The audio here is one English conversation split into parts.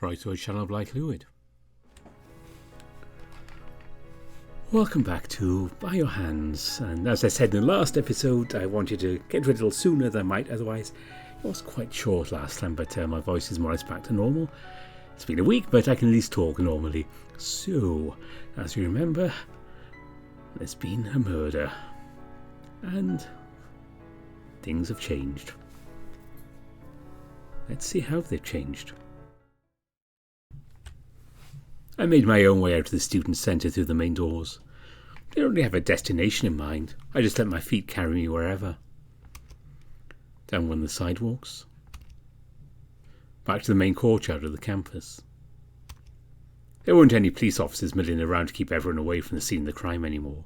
Right to a channel of Black Fluid. Welcome back to By Your Hands, and as I said in the last episode, I wanted to get rid a little sooner than I might otherwise. It was quite short last time, but my voice is more or less back to normal. It's been a week, but I can at least talk normally. So, as you remember, there's been a murder, and things have changed. Let's see how they've changed. I made my own way out of the student centre through the main doors. I didn't really have a destination in mind. I just let my feet carry me wherever. Down one of the sidewalks. Back to the main courtyard of the campus. There weren't any police officers milling around to keep everyone away from the scene of the crime anymore.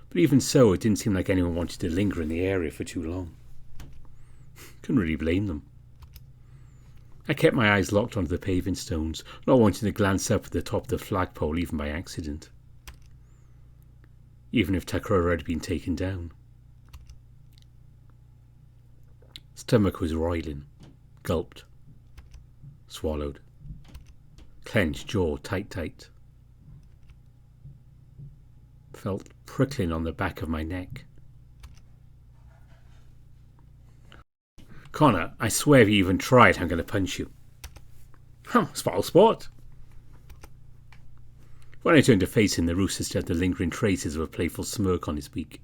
But even so, it didn't seem like anyone wanted to linger in the area for too long. Couldn't really blame them. I kept my eyes locked onto the paving stones, not wanting to glance up at the top of the flagpole even by accident. Even if Tucker had already been taken down. Stomach was roiling. Gulped. Swallowed. Clenched jaw tight. Felt prickling on the back of my neck. Connor, I swear if you even try it, I'm going to punch you. Spoil sport. When I turned to face him, the rooster still had the lingering traces of a playful smirk on his beak.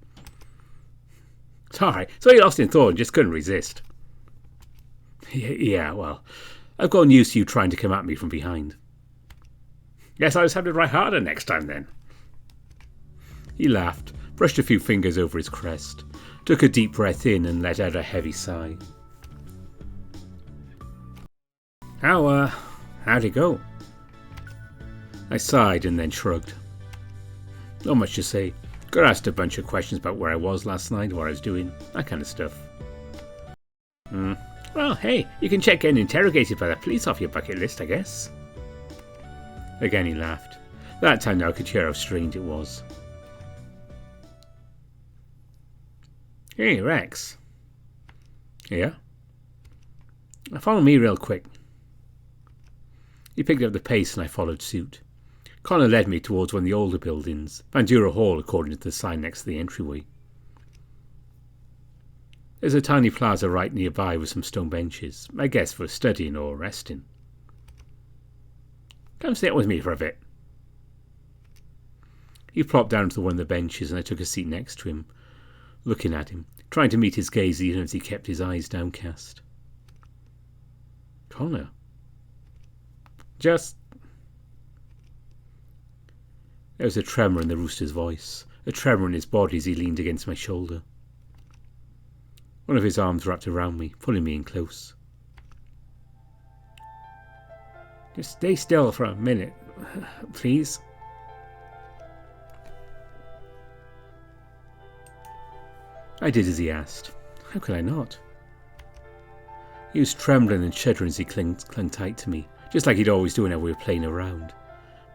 Sorry, so you lost in thought and just couldn't resist. Yeah, well, I've gotten used to you trying to come at me from behind. Guess I'll just have to try harder next time then. He laughed, brushed a few fingers over his crest, took a deep breath in and let out a heavy sigh. How'd it go? I sighed and then shrugged. Not much to say. Got asked a bunch of questions about where I was last night, what I was doing, that kind of stuff. Well, hey, you can check getting interrogated by the police off your bucket list, I guess. Again he laughed. That time now I could hear how strange it was. Hey, Rex. Yeah? Follow me real quick. He picked up the pace and I followed suit. Connor led me towards one of the older buildings, Bandura Hall according to the sign next to the entryway. There's a tiny plaza right nearby with some stone benches, I guess for studying or resting. Come sit with me for a bit. He plopped down to one of the benches and I took a seat next to him, looking at him, trying to meet his gaze even as he kept his eyes downcast. Connor. There was a tremor in the rooster's voice, a tremor in his body as he leaned against my shoulder. One of his arms wrapped around me, pulling me in close. Just stay still for a minute, please. I did as he asked. How could I not? He was trembling and shuddering as he clung tight to me, just like he'd always do whenever we were playing around.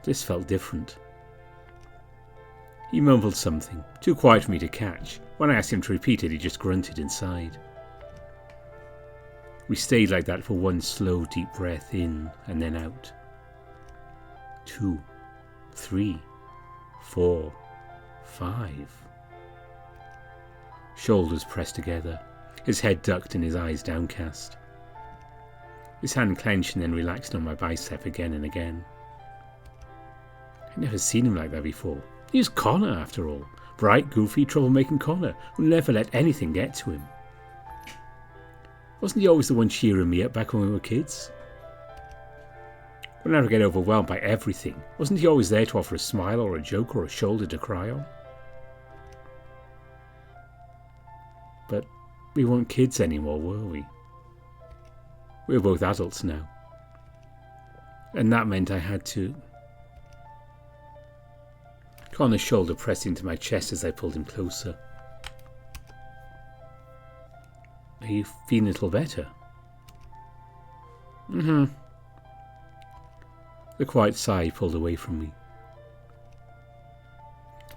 This felt different. He mumbled something, too quiet for me to catch. When I asked him to repeat it, he just grunted and sighed. We stayed like that for one slow, deep breath in and then out. 2, 3, 4, 5. Shoulders pressed together, his head ducked and his eyes downcast. His hand clenched and then relaxed on my bicep again and again. I'd never seen him like that before. He was Connor, after all. Bright, goofy, troublemaking Connor, who never let anything get to him. Wasn't he always the one cheering me up back when we were kids? Whenever I get overwhelmed by everything, wasn't he always there to offer a smile or a joke or a shoulder to cry on? But we weren't kids anymore, were we? We were both adults now. And that meant I had to... Connor's shoulder pressed into my chest as I pulled him closer. Are you feeling a little better? The quiet sigh pulled away from me.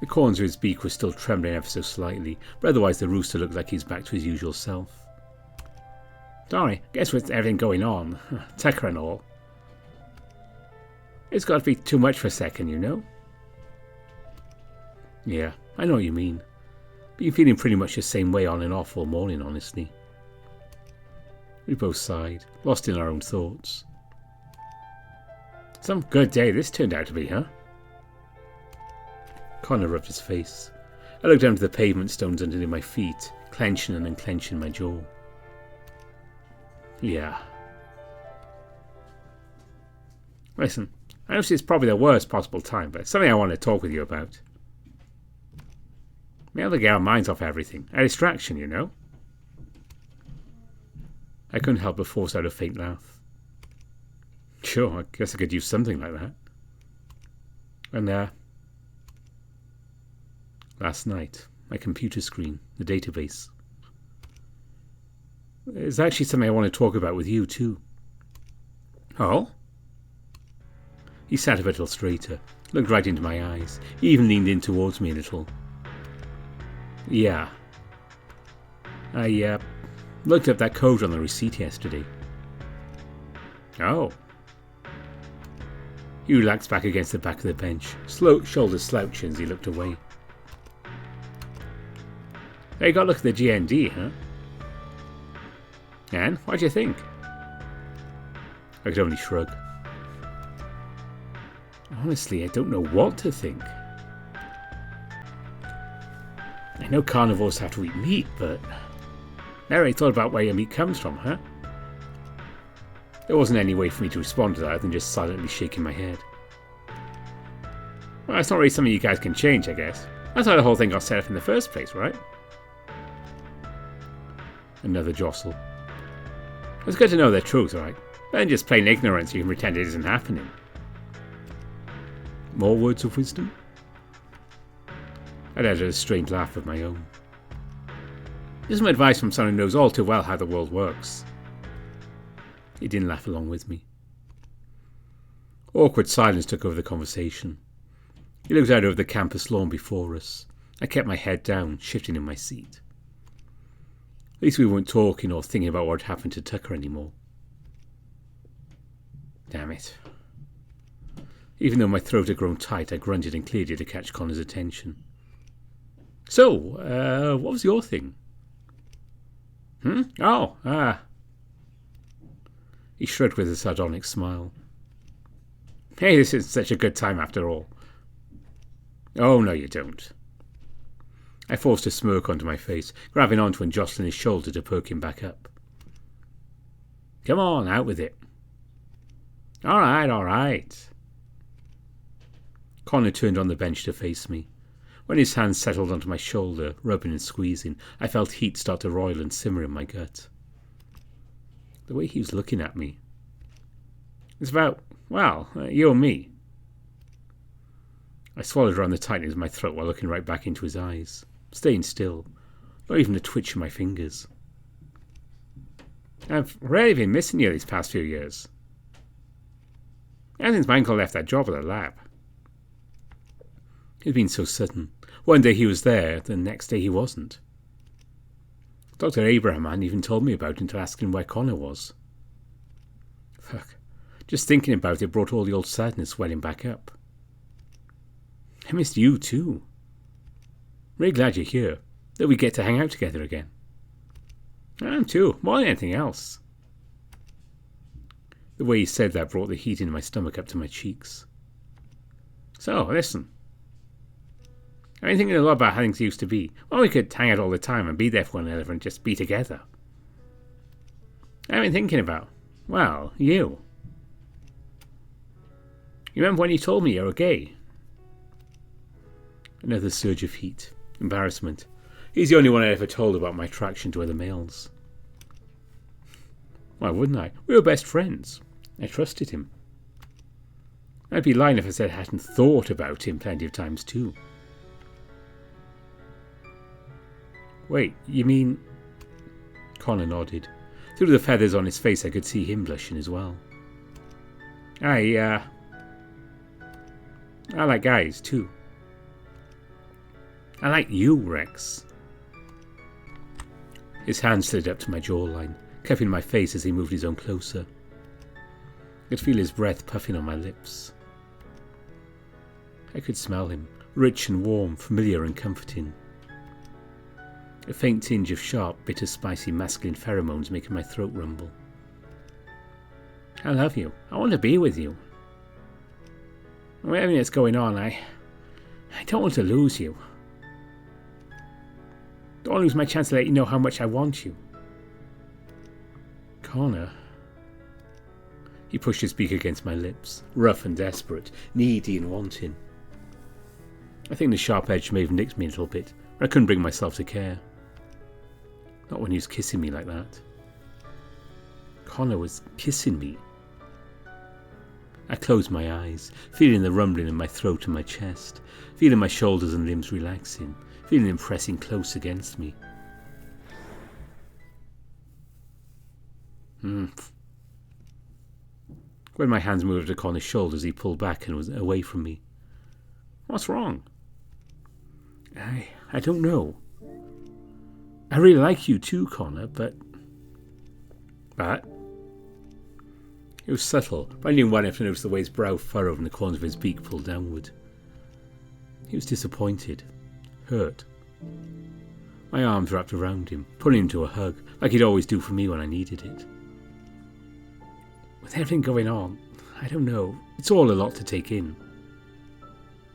The corners of his beak were still trembling ever so slightly, but otherwise the rooster looked like he's back to his usual self. Sorry, guess with everything going on, Tucker and all. It's got to be too much for a second, you know? Yeah, I know what you mean. Been feeling pretty much the same way on and off all morning, honestly. We both sighed, lost in our own thoughts. Some good day this turned out to be, huh? Connor rubbed his face. I looked down to the pavement stones underneath my feet, clenching and unclenching my jaw. Yeah. Listen, I know it's probably the worst possible time, but it's something I want to talk with you about. We have to get our minds off everything. A distraction, you know? I couldn't help but force out a faint laugh. Sure, I guess I could use something like that. And, last night, my computer screen, the database. It's actually something I want to talk about with you, too. Oh? He sat a little straighter, looked right into my eyes. He even leaned in towards me a little. Yeah. I, looked up that code on the receipt yesterday. Oh. He relaxed back against the back of the bench, shoulders slouching as he looked away. Hey, you got a look at the GND, huh? And, what do you think? I could only shrug. Honestly, I don't know what to think. I know carnivores have to eat meat, but never really thought about where your meat comes from, huh? There wasn't any way for me to respond to that other than just silently shaking my head. Well, it's not really something you guys can change, I guess. That's how the whole thing got set up in the first place, right? Another jostle. It's good to know the truth, right? Better than just plain ignorance you can pretend it isn't happening. More words of wisdom? I added a strange laugh of my own. This is some advice from someone who knows all too well how the world works. He didn't laugh along with me. Awkward silence took over the conversation. He looked out over the campus lawn before us. I kept my head down, shifting in my seat. At least we weren't talking or thinking about what had happened to Tucker anymore. Damn it. Even though my throat had grown tight, I grunted and cleared it to catch Connor's attention. So, what was your thing? Oh, He shrugged with a sardonic smile. Hey, this isn't such a good time after all. Oh, no you don't. I forced a smirk onto my face, grabbing onto and jostling his shoulder to perk him back up. Come on, out with it. All right. Connor turned on the bench to face me. When his hands settled onto my shoulder, rubbing and squeezing, I felt heat start to roil and simmer in my gut. The way he was looking at me. It's about, well, you and me. I swallowed around the tightness of my throat while looking right back into his eyes, staying still, not even a twitch of my fingers. I've really been missing you these past few years. Ever since my uncle left that job at the lab. It had been so sudden. One day he was there, the next day he wasn't. Dr. Abraham even told me about it to ask him where Connor was. Fuck. Just thinking about it brought all the old sadness welling back up. I missed you too. Really glad you're here, that we get to hang out together again. I am too, more than anything else. The way he said that brought the heat in my stomach up to my cheeks. So, listen. I've been thinking a lot about how things used to be. Well, we could hang out all the time and be there for one another and just be together. I've been thinking about, well, you. You remember when you told me you were gay? Another surge of heat. Embarrassment. He's the only one I ever told about my attraction to other males. Why wouldn't I? We were best friends. I trusted him. I'd be lying if I said I hadn't thought about him plenty of times too. Wait, you mean... Connor nodded. Through the feathers on his face I could see him blushing as well. I like guys too. I like you, Rex. His hand slid up to my jawline, cupping my face as he moved his own closer. I could feel his breath puffing on my lips. I could smell him, rich and warm, familiar and comforting. A faint tinge of sharp, bitter, spicy masculine pheromones making my throat rumble. I love you. I want to be with you. With everything that's going on, I don't want to lose you. Don't want to lose my chance to let you know how much I want you. Connor. He pushed his beak against my lips, rough and desperate, needy and wanting. I think the sharp edge may have nicked me a little bit, but I couldn't bring myself to care. Not when he was kissing me like that. Connor was kissing me. I closed my eyes, feeling the rumbling in my throat and my chest, feeling my shoulders and limbs relaxing, feeling him pressing close against me. When my hands moved to Connor's shoulders, he pulled back and was away from me. What's wrong? I don't know. I really like you too, Connor, but... It was subtle, but I knew well enough to notice the way his brow furrowed and the corners of his beak pulled downward. He was disappointed, hurt. My arms wrapped around him, pulling him to a hug, like he'd always do for me when I needed it. With everything going on, I don't know, it's all a lot to take in.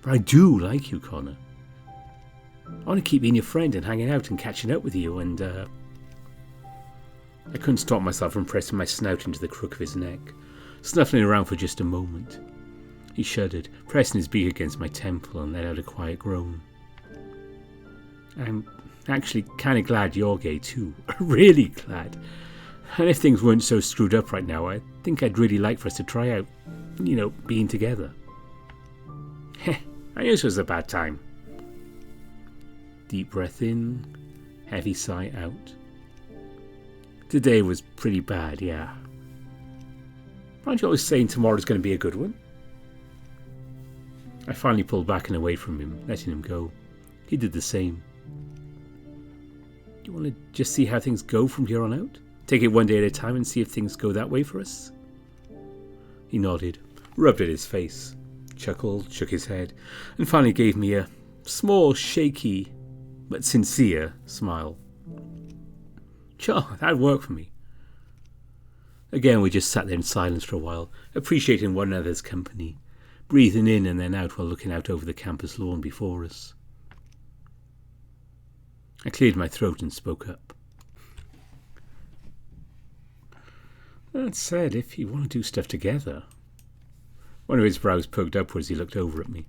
But I do like you, Connor. I want to keep being your friend and hanging out and catching up with you, and I couldn't stop myself from pressing my snout into the crook of his neck, snuffling around for just a moment. He shuddered, pressing his beak against my temple and let out a quiet groan. I'm actually kind of glad you're gay too. Really glad. And if things weren't so screwed up right now, I think I'd really like for us to try out, being together. Heh, I knew this was a bad time. Deep breath in, heavy sigh out. Today was pretty bad, yeah. Aren't you always saying tomorrow's going to be a good one? I finally pulled back and away from him, letting him go. He did the same. Do you want to just see how things go from here on out? Take it one day at a time and see if things go that way for us? He nodded, rubbed at his face, chuckled, shook his head, and finally gave me a small, shaky, but sincere smile. Sure, that'd work for me. Again, we just sat there in silence for a while, appreciating one another's company, breathing in and then out while looking out over the campus lawn before us. I cleared my throat and spoke up. That said, if you want to do stuff together... One of his brows poked upwards. He looked over at me.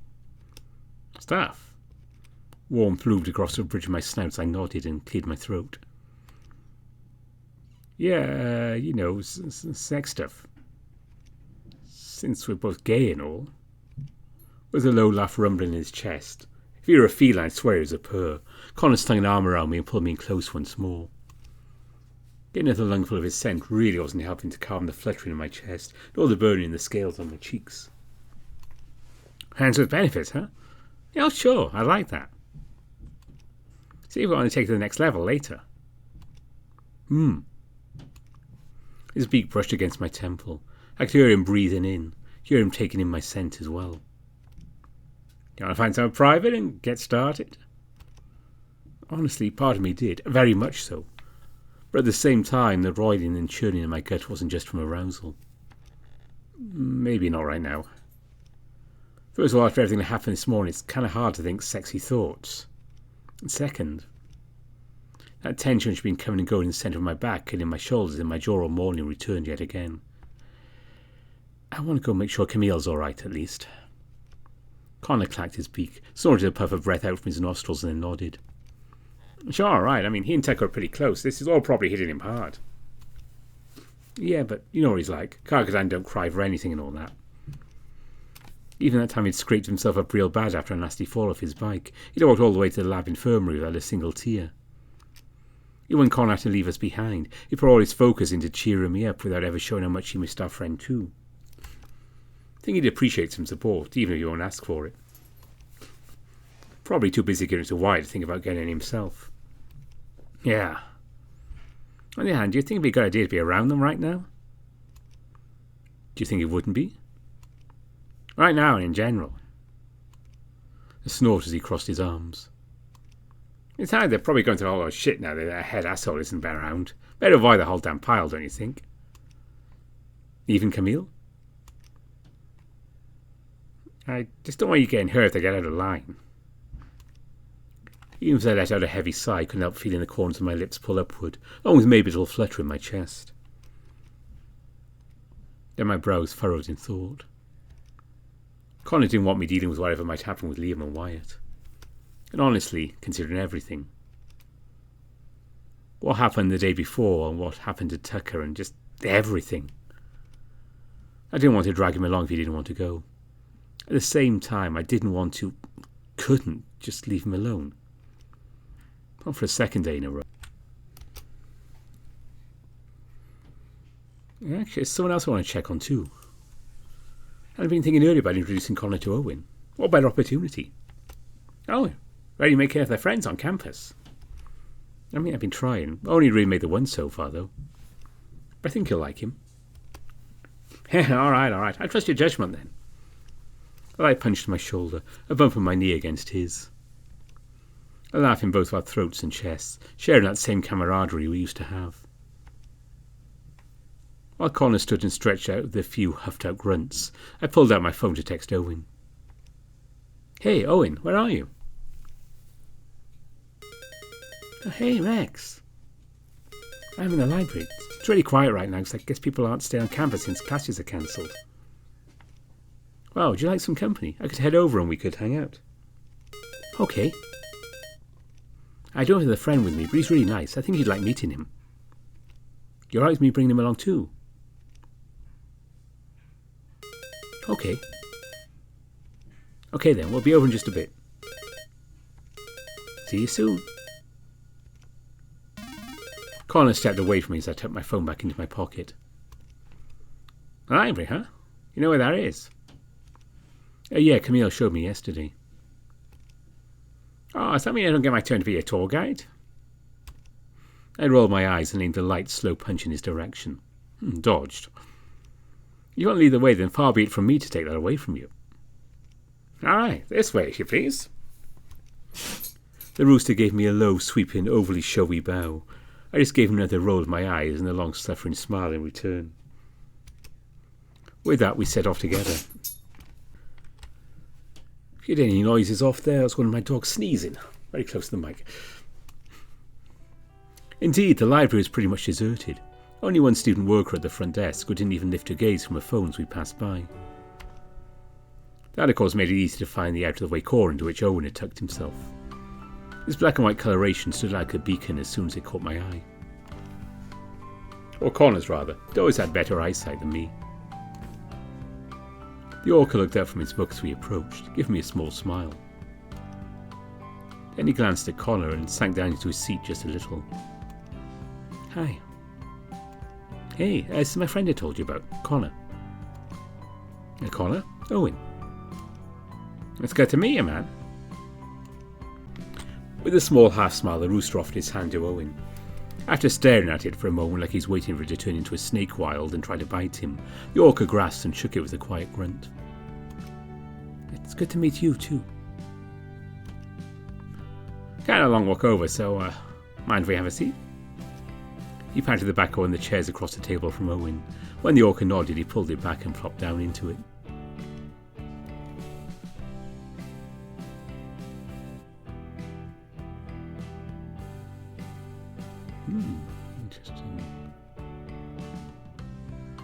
Stuff? Warmth moved across the bridge of my snout as I nodded and cleared my throat. Yeah, sex stuff. Since we're both gay and all. With a low laugh rumbling in his chest. If he were a feline, I'd swear it was a purr. Connor stung an arm around me and pulled me in close once more. Getting another lungful of his scent really wasn't helping to calm the fluttering in my chest, nor the burning in the scales on my cheeks. Hands with benefits, huh? Yeah, sure, I like that. See if we want to take it to the next level later. His beak brushed against my temple. I could hear him breathing in, hear him taking in my scent as well. You want to find somewhere private and get started? Honestly, part of me did, very much so. But at the same time, the roiling and churning in my gut wasn't just from arousal. Maybe not right now. First of all, after everything that happened this morning, it's kind of hard to think sexy thoughts. And second, that tension which had been coming and going in the centre of my back and in my shoulders and my jaw all morning returned yet again. I want to go make sure Camille's all right, at least. Connor clacked his beak, snorted a puff of breath out from his nostrils and then nodded. Sure, all right. I mean, he and Tucker are pretty close. This is all probably hitting him hard. Yeah, but you know what he's like. Cargadine don't cry for anything and all that. Even that time he'd scraped himself up real bad after a nasty fall off his bike. He'd walked all the way to the lab infirmary without a single tear. Even when Connor had to leave us behind, he put all his focus into cheering me up without ever showing how much he missed our friend too. I think he'd appreciate some support, even if he won't ask for it. Probably too busy getting to Wyatt to think about getting it himself. Yeah. On the other hand, do you think it'd be a good idea to be around them right now? Do you think it wouldn't be? Right now and in general. A snort as he crossed his arms. It's hard, they're probably going through a whole lot of shit now that their head asshole isn't around. Better avoid the whole damn pile, don't you think? Even Camille? I just don't want you getting hurt if they get out of line. Even as I let out a heavy sigh, I couldn't help feeling the corners of my lips pull upward, along with maybe a little flutter in my chest. Then my brows furrowed in thought. Connor didn't want me dealing with whatever might happen with Liam and Wyatt. And honestly, considering everything. What happened the day before and what happened to Tucker and just everything. I didn't want to drag him along if he didn't want to go. At the same time, I couldn't just leave him alone. Not for a second day in a row. Actually, there's someone else I want to check on too. I'd been thinking earlier about introducing Connor to Owen. What better opportunity? Oh, ready to make care of their friends on campus. I mean, I've been trying. Only really made the one so far, though. But I think you'll like him. all right. I trust your judgment, then. Well, I punched my shoulder, a bump of my knee against his. A laugh in both our throats and chests, sharing that same camaraderie we used to have. While Connor stood and stretched out with a few huffed-out grunts, I pulled out my phone to text Owen. Hey, Owen, where are you? Oh, hey, Rex. I'm in the library. It's really quiet right now because I guess people aren't staying on campus since classes are cancelled. Well, would you like some company? I could head over and we could hang out. Okay. I don't have a friend with me, but he's really nice. I think you'd like meeting him. You're right with me bringing him along too? Okay. Okay then, we'll be over in just a bit. See you soon. Connor stepped away from me as I tucked my phone back into my pocket. A library, huh? You know where that is? Yeah, Camille showed me yesterday. Oh, does that mean I don't get my turn to be a tour guide? I rolled my eyes and aimed a light, slow punch in his direction. Dodged. You won't lead the way, then far be it from me to take that away from you. All right, this way, if you please. The rooster gave me a low, sweeping, overly showy bow. I just gave him another roll of my eyes and a long, suffering smile in return. With that, we set off together. If you had any noises off there, it was one of my dogs sneezing, very close to the mic. Indeed, the library was pretty much deserted. Only one student worker at the front desk who didn't even lift her gaze from her phone as we passed by. That, of course, made it easy to find the out-of-the-way corner into which Owen had tucked himself. His black and white coloration stood like a beacon as soon as it caught my eye. Or Connor's, rather. He always had better eyesight than me. The orca looked up from his book as we approached, giving me a small smile. Then he glanced at Connor and sank down into his seat just a little. Hi. Hey, this is my friend I told you about, Connor. Connor? Owen. It's good to meet you, man. With a small half-smile, the rooster offered his hand to Owen. After staring at it for a moment like he's waiting for it to turn into a snake wild and try to bite him, the orca grasped and shook it with a quiet grunt. It's good to meet you, too. Kind of a long walk over, so, mind if we have a seat? He patted the back of one of the chairs across the table from Owen. When the orca nodded, he pulled it back and flopped down into it. Interesting.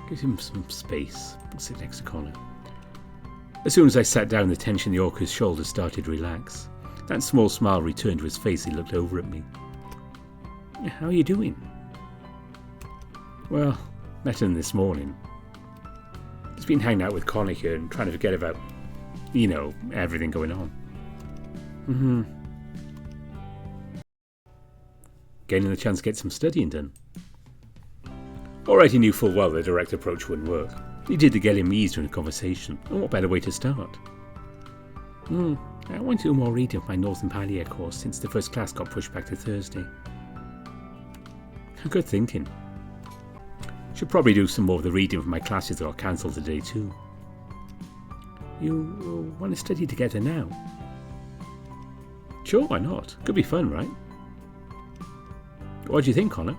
Gives him some space. I'll sit next to Connor. As soon as I sat down, the tension in the orca's shoulders started to relax. That small smile returned to his face. He looked over at me. How are you doing? Well, better than this morning. Just been hanging out with Connor here and trying to forget about, everything going on. Getting the chance to get some studying done. Alright, he knew full well the direct approach wouldn't work. He did to get him easier in a conversation, and what better way to start? I want to do more reading of my Northern Pallier course since the first class got pushed back to Thursday. Good thinking. Should probably do some more of the reading for my classes that got cancelled today too. You want to study together now? Sure, why not? Could be fun, right? What do you think, Connor?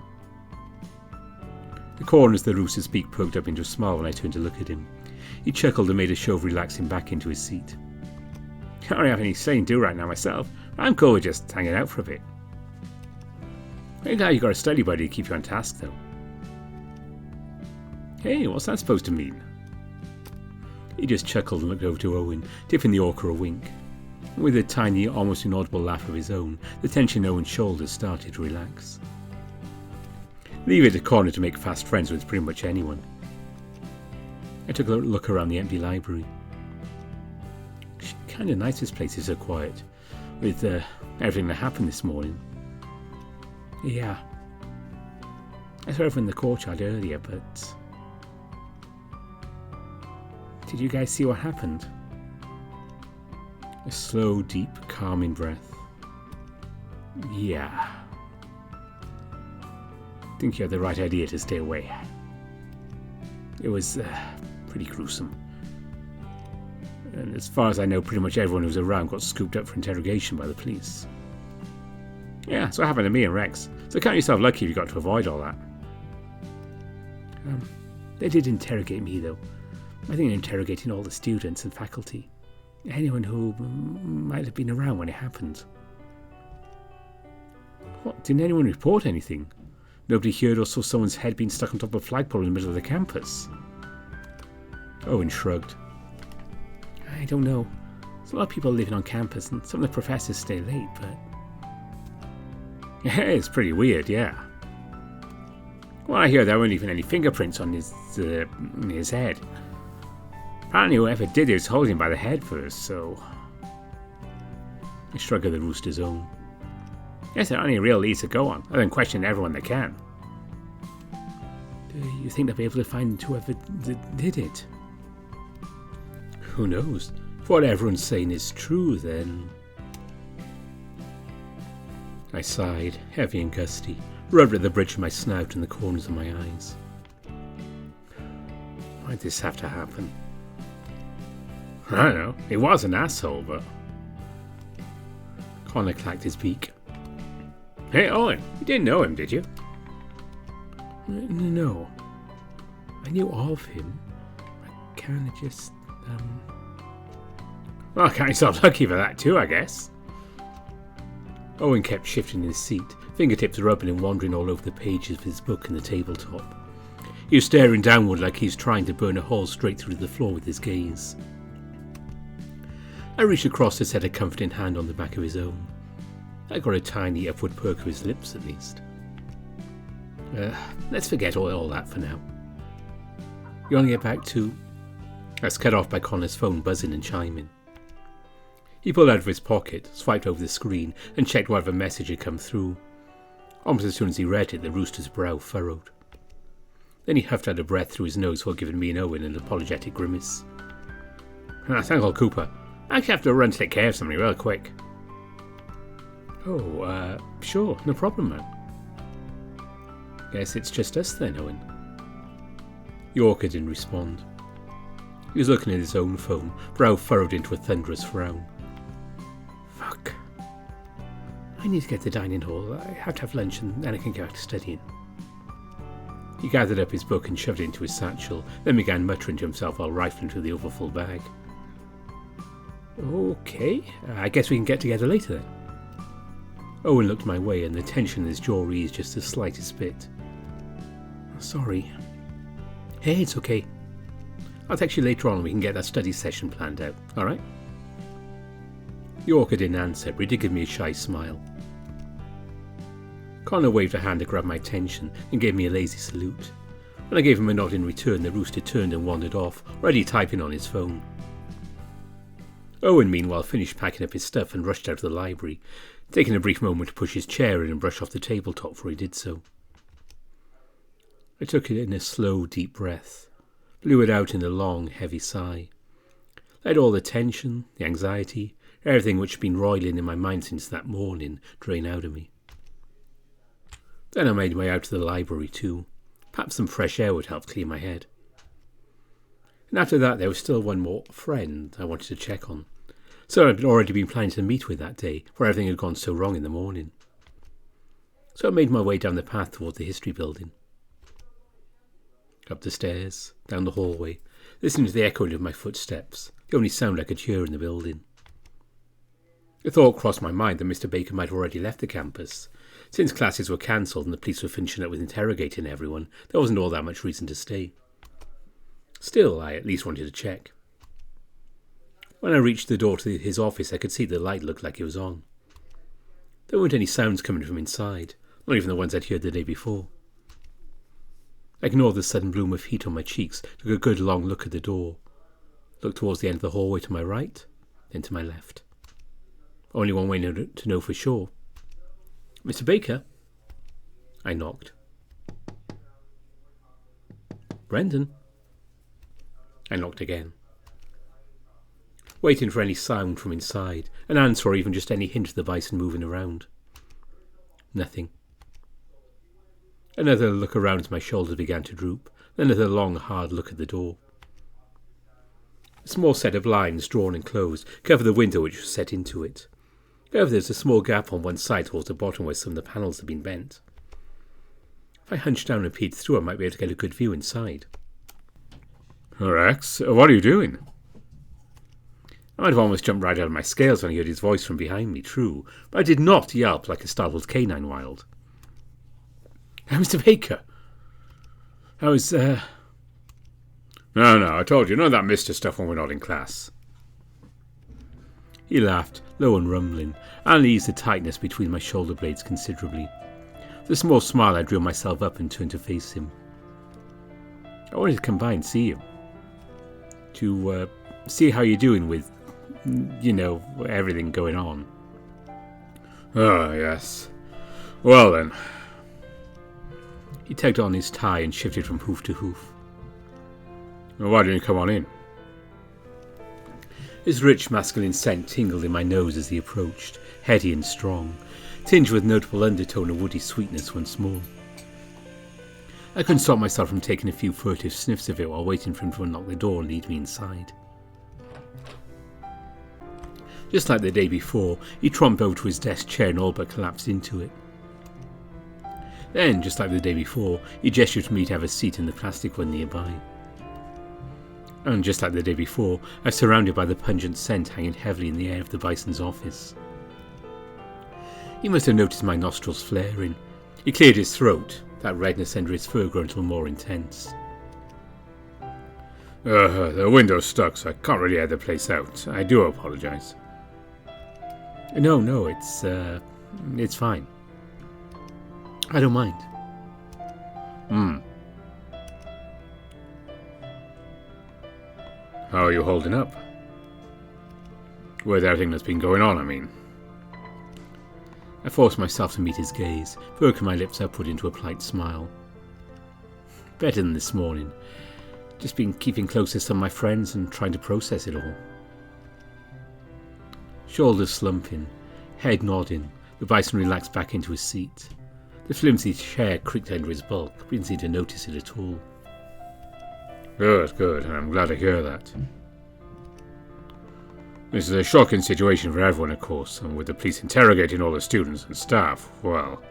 The corners of the rooster's beak poked up into a smile when I turned to look at him. He chuckled and made a show of relaxing back into his seat. I don't have any saying do right now myself. I'm cool with just hanging out for a bit. I'm glad you got a study buddy to keep you on task, though. Hey, what's that supposed to mean? He just chuckled and looked over to Owen, tipping the orca a wink. With a tiny, almost inaudible laugh of his own, the tension in Owen's shoulders started to relax. Leave it to Connor to make fast friends with pretty much anyone. I took a look around the empty library. It's kind of nice this place is so quiet, with everything that happened this morning. Yeah. I saw everyone in the courtyard earlier, but... Did you guys see what happened? A slow, deep, calming breath. Yeah. I think you had the right idea to stay away. It was pretty gruesome. And as far as I know, pretty much everyone who was around got scooped up for interrogation by the police. Yeah, that's what happened to me and Rex. So count yourself lucky if you got to avoid all that. They did interrogate me, though. I think they're interrogating all the students and faculty. Anyone who might have been around when it happened. What? Didn't anyone report anything? Nobody heard or saw someone's head being stuck on top of a flagpole in the middle of the campus? Owen shrugged. I don't know. There's a lot of people living on campus and some of the professors stay late, but... Yeah, it's pretty weird, yeah. Well, I hear there weren't even any fingerprints on his head. Apparently whoever did it was holding him by the head first, so... A shrug of the rooster's own. Yes, there aren't any real leads to go on, other than questioning everyone they can. Do you think they'll be able to find whoever did it? Who knows? If what everyone's saying is true, then... I sighed, heavy and gusty, rubbed at the bridge of my snout and the corners of my eyes. Why'd this have to happen? I don't know. He was an asshole, but... Connor clacked his beak. Hey, Owen, you didn't know him, did you? No. I knew of him. I kinda just, Well, count yourself lucky for that too, I guess. Owen kept shifting in his seat, fingertips rubbing and wandering all over the pages of his book and the tabletop. He was staring downward like he was trying to burn a hole straight through the floor with his gaze. I reached across to set a comforting hand on the back of his own. I got a tiny upward perk of his lips, at least. Let's forget all that for now. You want to get back to... I was cut off by Connor's phone buzzing and chiming. He pulled out of his pocket, swiped over the screen, and checked whatever message had come through. Almost as soon as he read it, the rooster's brow furrowed. Then he huffed out a breath through his nose while giving me and Owen an apologetic grimace. Thanks, Uncle Cooper. I actually have to run to take care of something real quick. Oh, sure, no problem, man. Guess it's just us then, Owen. Yorker didn't respond. He was looking at his own phone, brow furrowed into a thunderous frown. Fuck. I need to get to the dining hall. I have to have lunch and then I can get back to studying. He gathered up his book and shoved it into his satchel, then began muttering to himself while rifling through the overfull bag. Okay, I guess we can get together later then. Owen looked my way and the tension in his jaw eased just the slightest bit. Sorry. Hey, it's okay. I'll text you later on and we can get that study session planned out, alright? Yorker didn't answer, but he did give me a shy smile. Connor waved a hand to grab my attention and gave me a lazy salute. When I gave him a nod in return, the rooster turned and wandered off, already typing on his phone. Owen, meanwhile, finished packing up his stuff and rushed out of the library, taking a brief moment to push his chair in and brush off the tabletop before he did so. I took it in a slow, deep breath, blew it out in a long, heavy sigh, let all the tension, the anxiety, everything which had been roiling in my mind since that morning drain out of me. Then I made my way out to the library too. Perhaps some fresh air would help clear my head. And after that there was still one more friend I wanted to check on. So I'd already been planning to meet with that day, where everything had gone so wrong in the morning. So I made my way down the path towards the history building. Up the stairs, down the hallway, listening to the echoing of my footsteps, the only sound I could hear in the building. The thought crossed my mind that Mr. Baker might have already left the campus. Since classes were cancelled and the police were finishing up with interrogating everyone, there wasn't all that much reason to stay. Still, I at least wanted to check. When I reached the door to his office, I could see the light looked like it was on. There weren't any sounds coming from inside, not even the ones I'd heard the day before. I ignored the sudden bloom of heat on my cheeks, took a good long look at the door, looked towards the end of the hallway to my right, then to my left. Only one way to know for sure. Mr. Baker? I knocked. Brendan? I knocked again. Waiting for any sound from inside, an answer or even just any hint of the bison moving around. Nothing. Another look around as my shoulders began to droop, then another long, hard look at the door. A small set of blinds, drawn and closed, covered the window which was set into it. However, there was a small gap on one side towards the bottom where some of the panels had been bent. If I hunched down and peered through, I might be able to get a good view inside. Rex, what are you doing? I might have almost jumped right out of my scales when I heard his voice from behind me, true, but I did not yelp like a startled canine wild. Mr. Baker! I was, No, I told you, none of that Mr. stuff when we're not in class. He laughed, low and rumbling, and eased the tightness between my shoulder blades considerably. With a small smile, I drew myself up and turned to face him. I wanted to come by and see him. To, see how you're doing with, everything going on. Oh, yes. Well then. He tugged on his tie and shifted from hoof to hoof. Well, why don't you come on in? His rich masculine scent tingled in my nose as he approached, heady and strong, tinged with notable undertone of woody sweetness once more. I couldn't stop myself from taking a few furtive sniffs of it while waiting for him to unlock the door and lead me inside. Just like the day before, he tromped over to his desk chair and all but collapsed into it. Then, just like the day before, he gestured to me to have a seat in the plastic one nearby. And just like the day before, I was surrounded by the pungent scent hanging heavily in the air of the bison's office. He must have noticed my nostrils flaring. He cleared his throat, that redness under his fur growing a little more intense. The window's stuck, so I can't really air the place out. I do apologise. No, it's fine. I don't mind. How are you holding up? With everything that's been going on, I mean. I forced myself to meet his gaze, working my lips upward into a polite smile. Better than this morning. Just been keeping close to some of my friends and trying to process it all. Shoulders slumping, head nodding, the bison relaxed back into his seat. The flimsy chair creaked under his bulk, but he didn't seem to notice it at all. Good, and I'm glad to hear that. This is a shocking situation for everyone, of course, and with the police interrogating all the students and staff, well...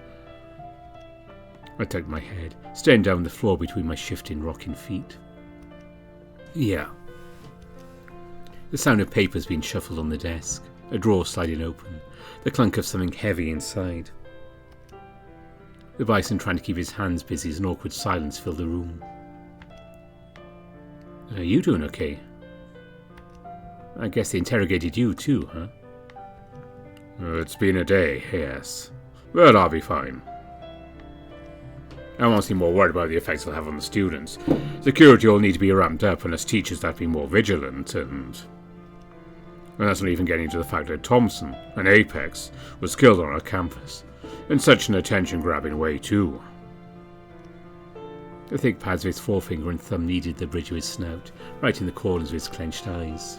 I tucked my head, staring down the floor between my shifting, rocking feet. Yeah. The sound of papers being shuffled on the desk, a drawer sliding open, the clunk of something heavy inside. The bison trying to keep his hands busy as an awkward silence filled the room. Are you doing okay? I guess they interrogated you too, huh? It's been a day, yes. But I'll be fine. I'm honestly more worried about the effects it'll have on the students. Security will need to be ramped up and us teachers have to be more vigilant and that's not even getting to the fact that Thompson, an apex, was killed on our campus. In such an attention-grabbing way, too. The thick pads of his forefinger and thumb kneaded the bridge of his snout, right in the corners of his clenched eyes.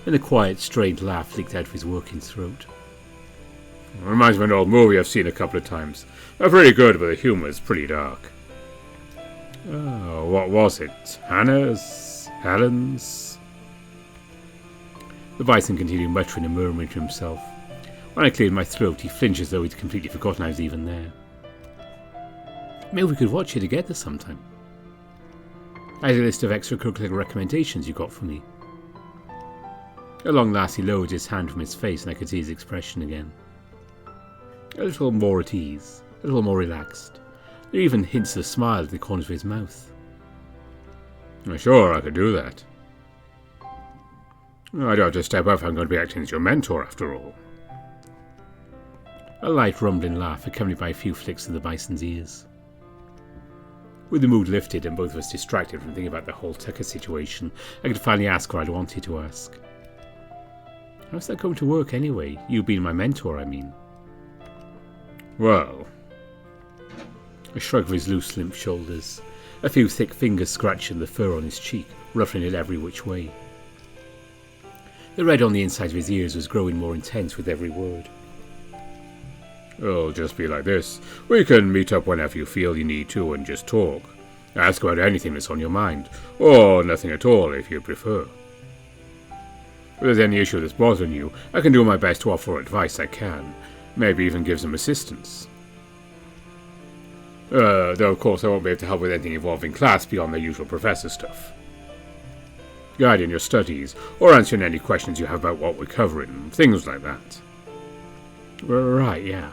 Then a quiet, strained laugh leaked out of his working throat. Reminds me of an old movie I've seen a couple of times. They're pretty good, but the humour is pretty dark. Oh, what was it? Hannah's? Helen's? The bison continued muttering and murmuring to himself. When I cleared my throat, he flinched as though he'd completely forgotten I was even there. Maybe we could watch it together sometime. I had a list of extracurricular recommendations you got for me. At long last he lowered his hand from his face and I could see his expression again. A little more at ease, a little more relaxed. There were even hints of a smile at the corners of his mouth. Sure, I could do that. I'd have to step up if I'm going to be acting as your mentor after all. A light rumbling laugh accompanied by a few flicks of the bison's ears. With the mood lifted and both of us distracted from thinking about the whole Tucker situation, I could finally ask what I'd wanted to ask. How's that going to work anyway? You being my mentor, I mean. Well... A shrug of his loose, limp shoulders. A few thick fingers scratching the fur on his cheek, ruffling it every which way. The red on the inside of his ears was growing more intense with every word. It'll just be like this. We can meet up whenever you feel you need to and just talk. Ask about anything that's on your mind, or nothing at all if you prefer. If there's any issue that's bothering you, I can do my best to offer advice I can, maybe even give some assistance. Though of course I won't be able to help with anything involving class beyond the usual professor stuff. Guiding your studies, or answering any questions you have about what we're covering, things like that. Right, yeah.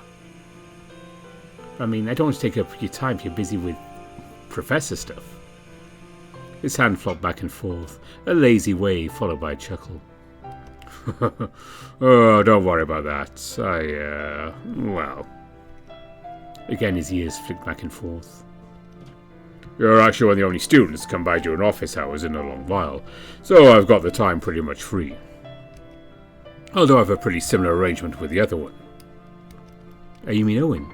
I mean, I don't want to take up your time if you're busy with professor stuff. His hand flopped back and forth, a lazy wave followed by a chuckle. Oh, don't worry about that. Well... Again his ears flicked back and forth. You're actually one of the only students to come by during office hours in a long while, so I've got the time pretty much free. Although I have a pretty similar arrangement with the other one. You mean Owen?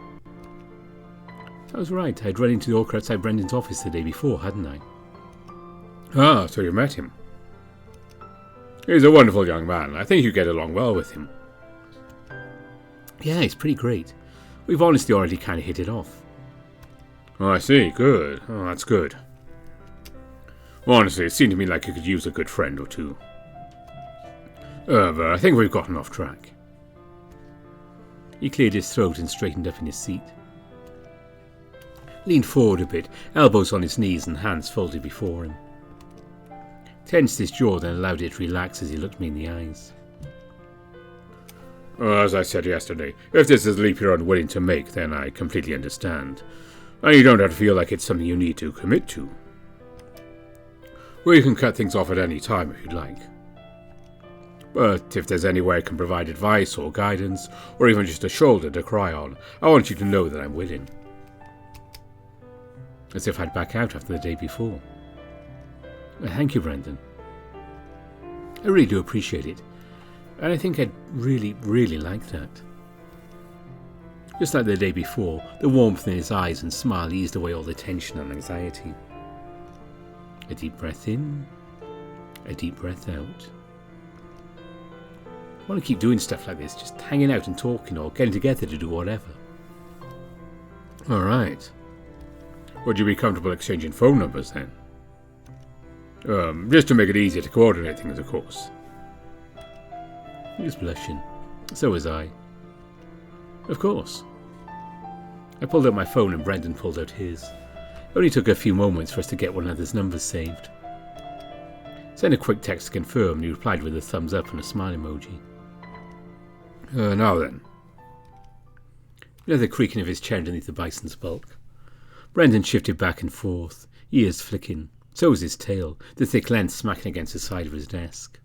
I was right, I'd run into the orc outside Brendan's office the day before, hadn't I? Ah, so you met him. He's a wonderful young man. I think you get along well with him. Yeah, he's pretty great. We've honestly already kind of hit it off. Oh, I see. Good. Oh, that's good. Honestly, it seemed to me like you could use a good friend or two. But I think we've gotten off track. He cleared his throat and straightened up in his seat. Leaned forward a bit, elbows on his knees and hands folded before him. Tensed his jaw, then allowed it to relax as he looked me in the eyes. As I said yesterday, if this is a leap you're unwilling to make, then I completely understand. And you don't have to feel like it's something you need to commit to. We can cut things off at any time if you'd like. But if there's any way I can provide advice or guidance, or even just a shoulder to cry on, I want you to know that I'm willing. As if I'd back out after the day before. Thank you, Brendan. I really do appreciate it. And I think I'd really, really like that. Just like the day before, the warmth in his eyes and smile eased away all the tension and anxiety. A deep breath in, a deep breath out. I want to keep doing stuff like this, just hanging out and talking or getting together to do whatever. Alright. Would you be comfortable exchanging phone numbers then? Just to make it easier to coordinate things, of course. He was blushing. So was I. Of course. I pulled out my phone and Brendan pulled out his. It only took a few moments for us to get one another's numbers saved. Sent a quick text to confirm and he replied with a thumbs up and a smile emoji. Now then. Another creaking of his chair underneath the bison's bulk. Brendan shifted back and forth, ears flicking. So was his tail, the thick length smacking against the side of his desk.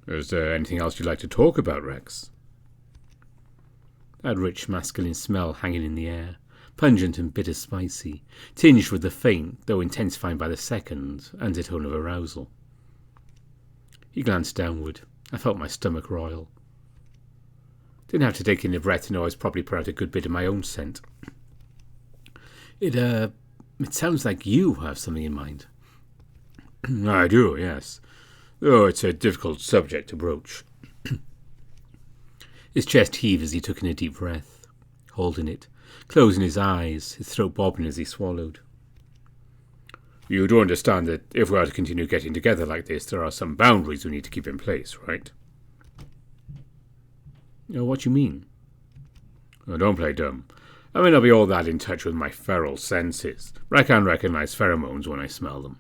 Is there anything else you'd like to talk about, Rex? That rich masculine smell hanging in the air, pungent and bitter spicy, tinged with the faint, though intensifying by the second, undertone of arousal. He glanced downward. I felt my stomach roil. Didn't have to take in a breath to know I was probably put out a good bit of my own scent. It sounds like you have something in mind. I do, yes. Though it's a difficult subject to broach. His chest heaved as he took in a deep breath, holding it, closing his eyes, his throat bobbing as he swallowed. You do understand that if we are to continue getting together like this, there are some boundaries we need to keep in place, right? What do you mean? Oh, don't play dumb. I may not be all that in touch with my feral senses, but I can recognize pheromones when I smell them.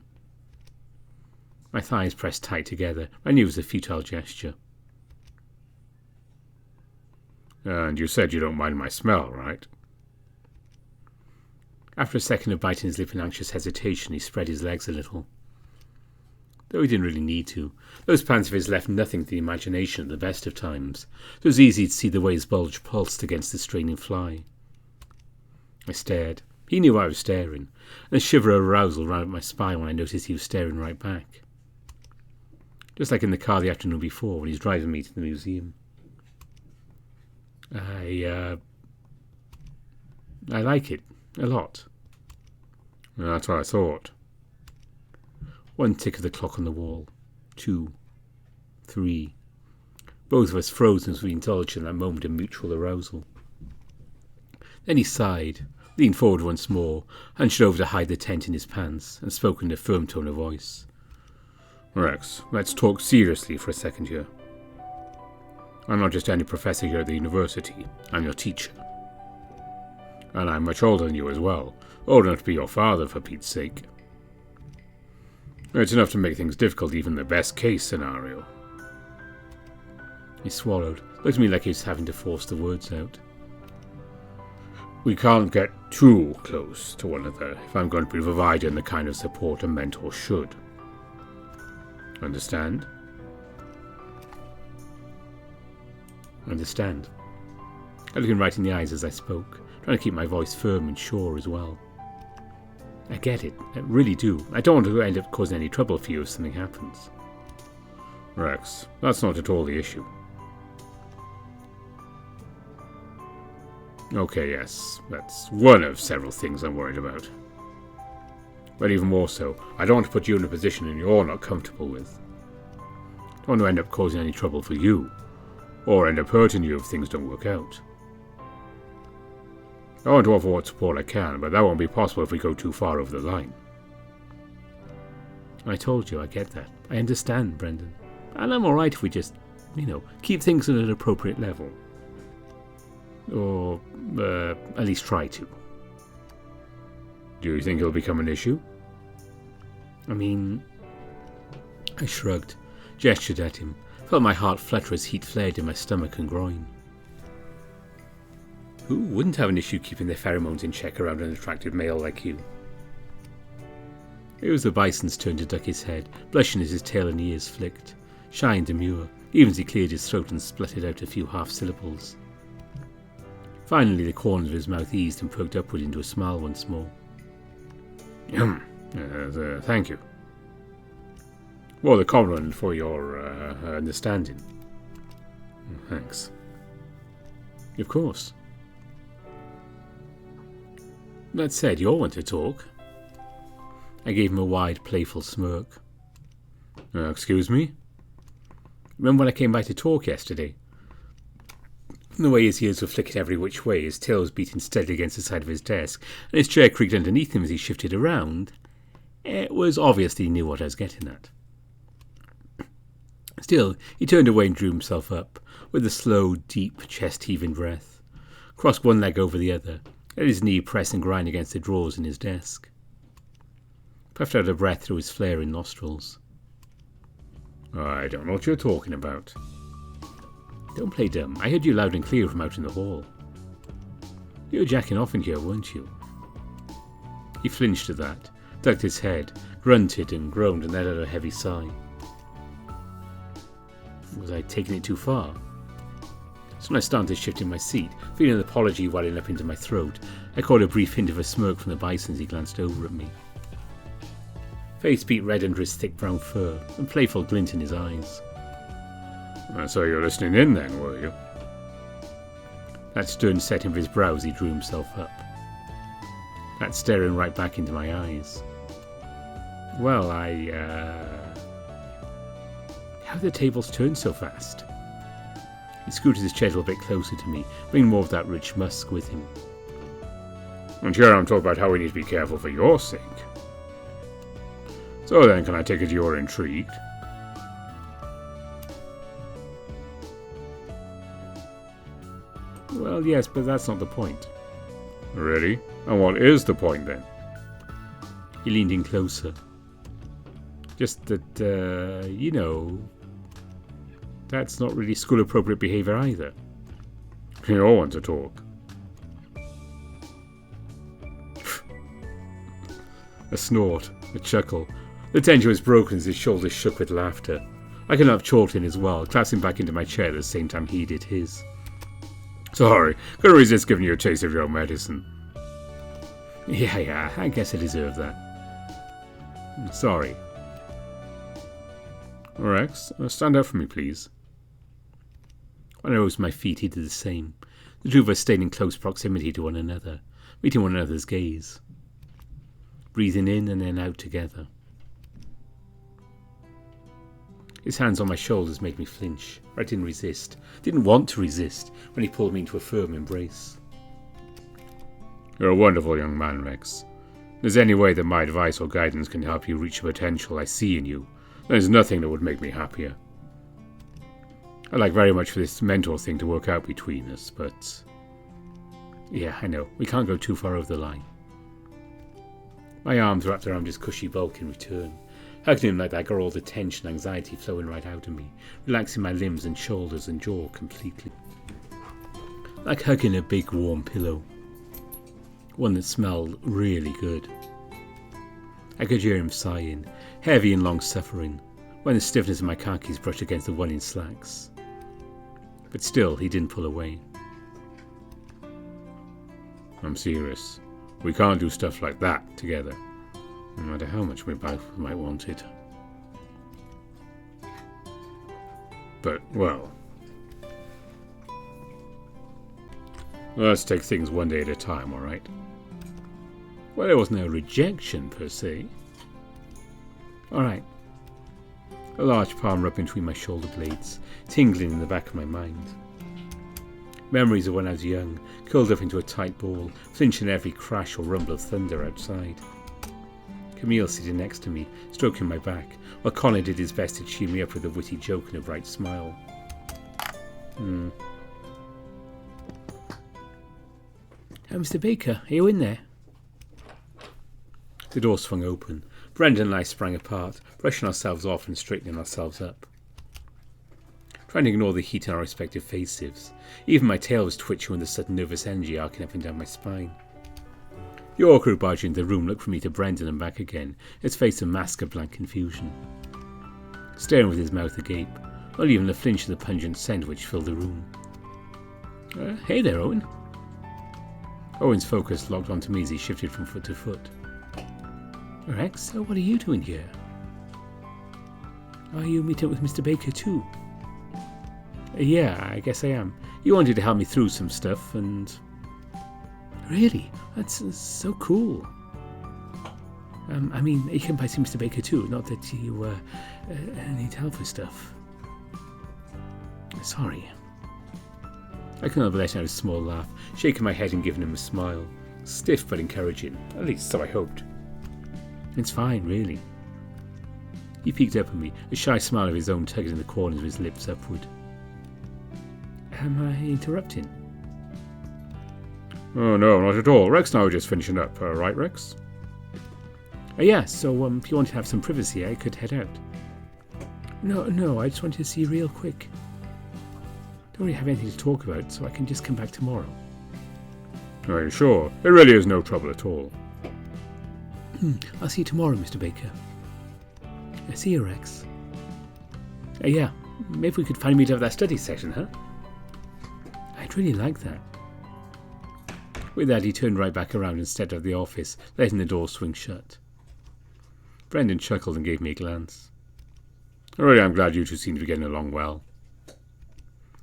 My thighs pressed tight together. I knew it was a futile gesture. And you said you don't mind my smell, right? After a second of biting his lip in anxious hesitation, he spread his legs a little. Though he didn't really need to. Those pants of his left nothing to the imagination at the best of times. It was easy to see the way his bulge pulsed against the straining fly. I stared. He knew I was staring, and a shiver of arousal ran up my spine when I noticed he was staring right back. Just like in the car the afternoon before, when he was driving me to the museum. I like it. A lot. That's what I thought. One tick of the clock on the wall. 2. 3. Both of us frozen as we indulged in that moment of mutual arousal. Then he sighed, leaned forward once more, hunched over to hide the tent in his pants, and spoke in a firm tone of voice. Rex, let's talk seriously for a second here. I'm not just any professor here at the university. I'm your teacher. And I'm much older than you as well. Old enough to be your father, for Pete's sake. It's enough to make things difficult, even in the best-case scenario. He swallowed, looked at me like he was having to force the words out. We can't get too close to one another if I'm going to be providing the kind of support a mentor should. Understand? Understand. I looked him right in the eyes as I spoke, trying to keep my voice firm and sure as well. I get it. I really do. I don't want to end up causing any trouble for you if something happens. Rex, that's not at all the issue. Okay, yes, that's one of several things I'm worried about. But even more so, I don't want to put you in a position you're not comfortable with. I don't want to end up causing any trouble for you, or end up hurting you if things don't work out. I want to offer what support I can, but that won't be possible if we go too far over the line. I told you, I get that. I understand, Brendan. And I'm alright if we just, keep things at an appropriate level. Or, at least try to. Do you think it'll become an issue? I shrugged, gestured at him, felt my heart flutter as heat flared in my stomach and groin. Who wouldn't have an issue keeping their pheromones in check around an attractive male like you? It was the bison's turn to duck his head, blushing as his tail and ears flicked, shy and demure, even as he cleared his throat and spluttered out a few half-syllables. Finally, the corners of his mouth eased and perked upward into a smile once more. Thank you. Well, the compliment for your understanding. Thanks. Of course. That said, you'll want to talk. I gave him a wide, playful smirk. Excuse me? Remember when I came by to talk yesterday? From the way his ears were flickered every which way, his tail was beating steadily against the side of his desk, and his chair creaked underneath him as he shifted around, it was obvious that he knew what I was getting at. Still, he turned away and drew himself up, with a slow, deep, chest-heaving breath, crossed one leg over the other, let his knee press and grind against the drawers in his desk. Puffed out a breath through his flaring nostrils. I don't know what you're talking about. Don't play dumb. I heard you loud and clear from out in the hall. You were jacking off in here, weren't you? He flinched at that, ducked his head, grunted and groaned and let out a heavy sigh. Was I taking it too far? So when I started shifting my seat, feeling an apology welling up into my throat, I caught a brief hint of a smirk from the bison as he glanced over at me. Face beat red under his thick brown fur, and playful glint in his eyes. So you're listening in then, were you? That stern setting of his brow as he drew himself up. That staring right back into my eyes. Well, how the tables turned so fast? He scooted his chair a little bit closer to me, bringing more of that rich musk with him. And here I'm talking about how we need to be careful for your sake. So then, can I take it you're intrigued? Well, yes, but that's not the point. Really? And what is the point then? He leaned in closer. Just that, you know, that's not really school-appropriate behaviour either. You all want to talk. A snort, a chuckle. The tension was broken as his shoulders shook with laughter. I could not have chalked in as well, collapsing back into my chair at the same time he did his. Sorry, couldn't resist giving you a taste of your own medicine. Yeah, I guess I deserve that. Sorry. Rex, stand up for me, please. When I rose to my feet, he did the same. The two of us stayed in close proximity to one another, meeting one another's gaze. Breathing in and then out together. His hands on my shoulders made me flinch. I didn't resist. Didn't want to resist when he pulled me into a firm embrace. You're a wonderful young man, Rex. If there's any way that my advice or guidance can help you reach the potential I see in you, there's nothing that would make me happier. I'd like very much for this mentor thing to work out between us, but... yeah, I know. We can't go too far over the line. My arms wrapped around his cushy bulk in return. Hugging him like that got all the tension and anxiety flowing right out of me, relaxing my limbs and shoulders and jaw completely. Like hugging a big warm pillow. One that smelled really good. I could hear him sighing, heavy and long-suffering, when the stiffness of my khakis brushed against the one in slacks. But still, he didn't pull away. I'm serious. We can't do stuff like that together, no matter how much we both might want it. But, well... let's take things one day at a time, alright? Well, there was no rejection, per se. Alright. A large palm rubbed between my shoulder blades, tingling in the back of my mind. Memories of when I was young, curled up into a tight ball, flinching at every crash or rumble of thunder outside. Camille sitting next to me, stroking my back, while Connor did his best to cheer me up with a witty joke and a bright smile. Mr. Baker, are you in there? The door swung open. Brendan and I sprang apart, brushing ourselves off and straightening ourselves up. Trying to ignore the heat in our respective faces. Even my tail was twitching with the sudden nervous energy arcing up and down my spine. The awkward barge into the room looked from me to Brendan and back again, his face a mask of blank confusion. Staring with his mouth agape, not even a flinch of the pungent scent which filled the room. Hey there, Owen. Owen's focus locked onto me as he shifted from foot to foot. Rex, what are you doing here? Are you meeting up with Mr. Baker too? Yeah, I guess I am. He wanted to help me through some stuff and... Really? That's so cool. I mean, you can buy see Mr. Baker too, not that you need help with stuff. Sorry. I couldn't have let out a small laugh, shaking my head and giving him a smile. Stiff but encouraging, at least so I hoped. It's fine, really. He peeked up at me, a shy smile of his own tugging in the corners of his lips upward. Am I interrupting? Oh, no, not at all. Rex and I were just finishing up, right, Rex? Yeah, so if you want to have some privacy, I could head out. No, I just wanted to see you real quick. Don't really have anything to talk about, so I can just come back tomorrow. Are you sure? It really is no trouble at all. I'll see you tomorrow, Mr. Baker. See you, Rex. Yeah, maybe we could finally meet up at that study session, huh? I'd really like that. With that, he turned right back around and stepped out of the office, letting the door swing shut. Brendan chuckled and gave me a glance. Really, I'm glad you two seem to be getting along well.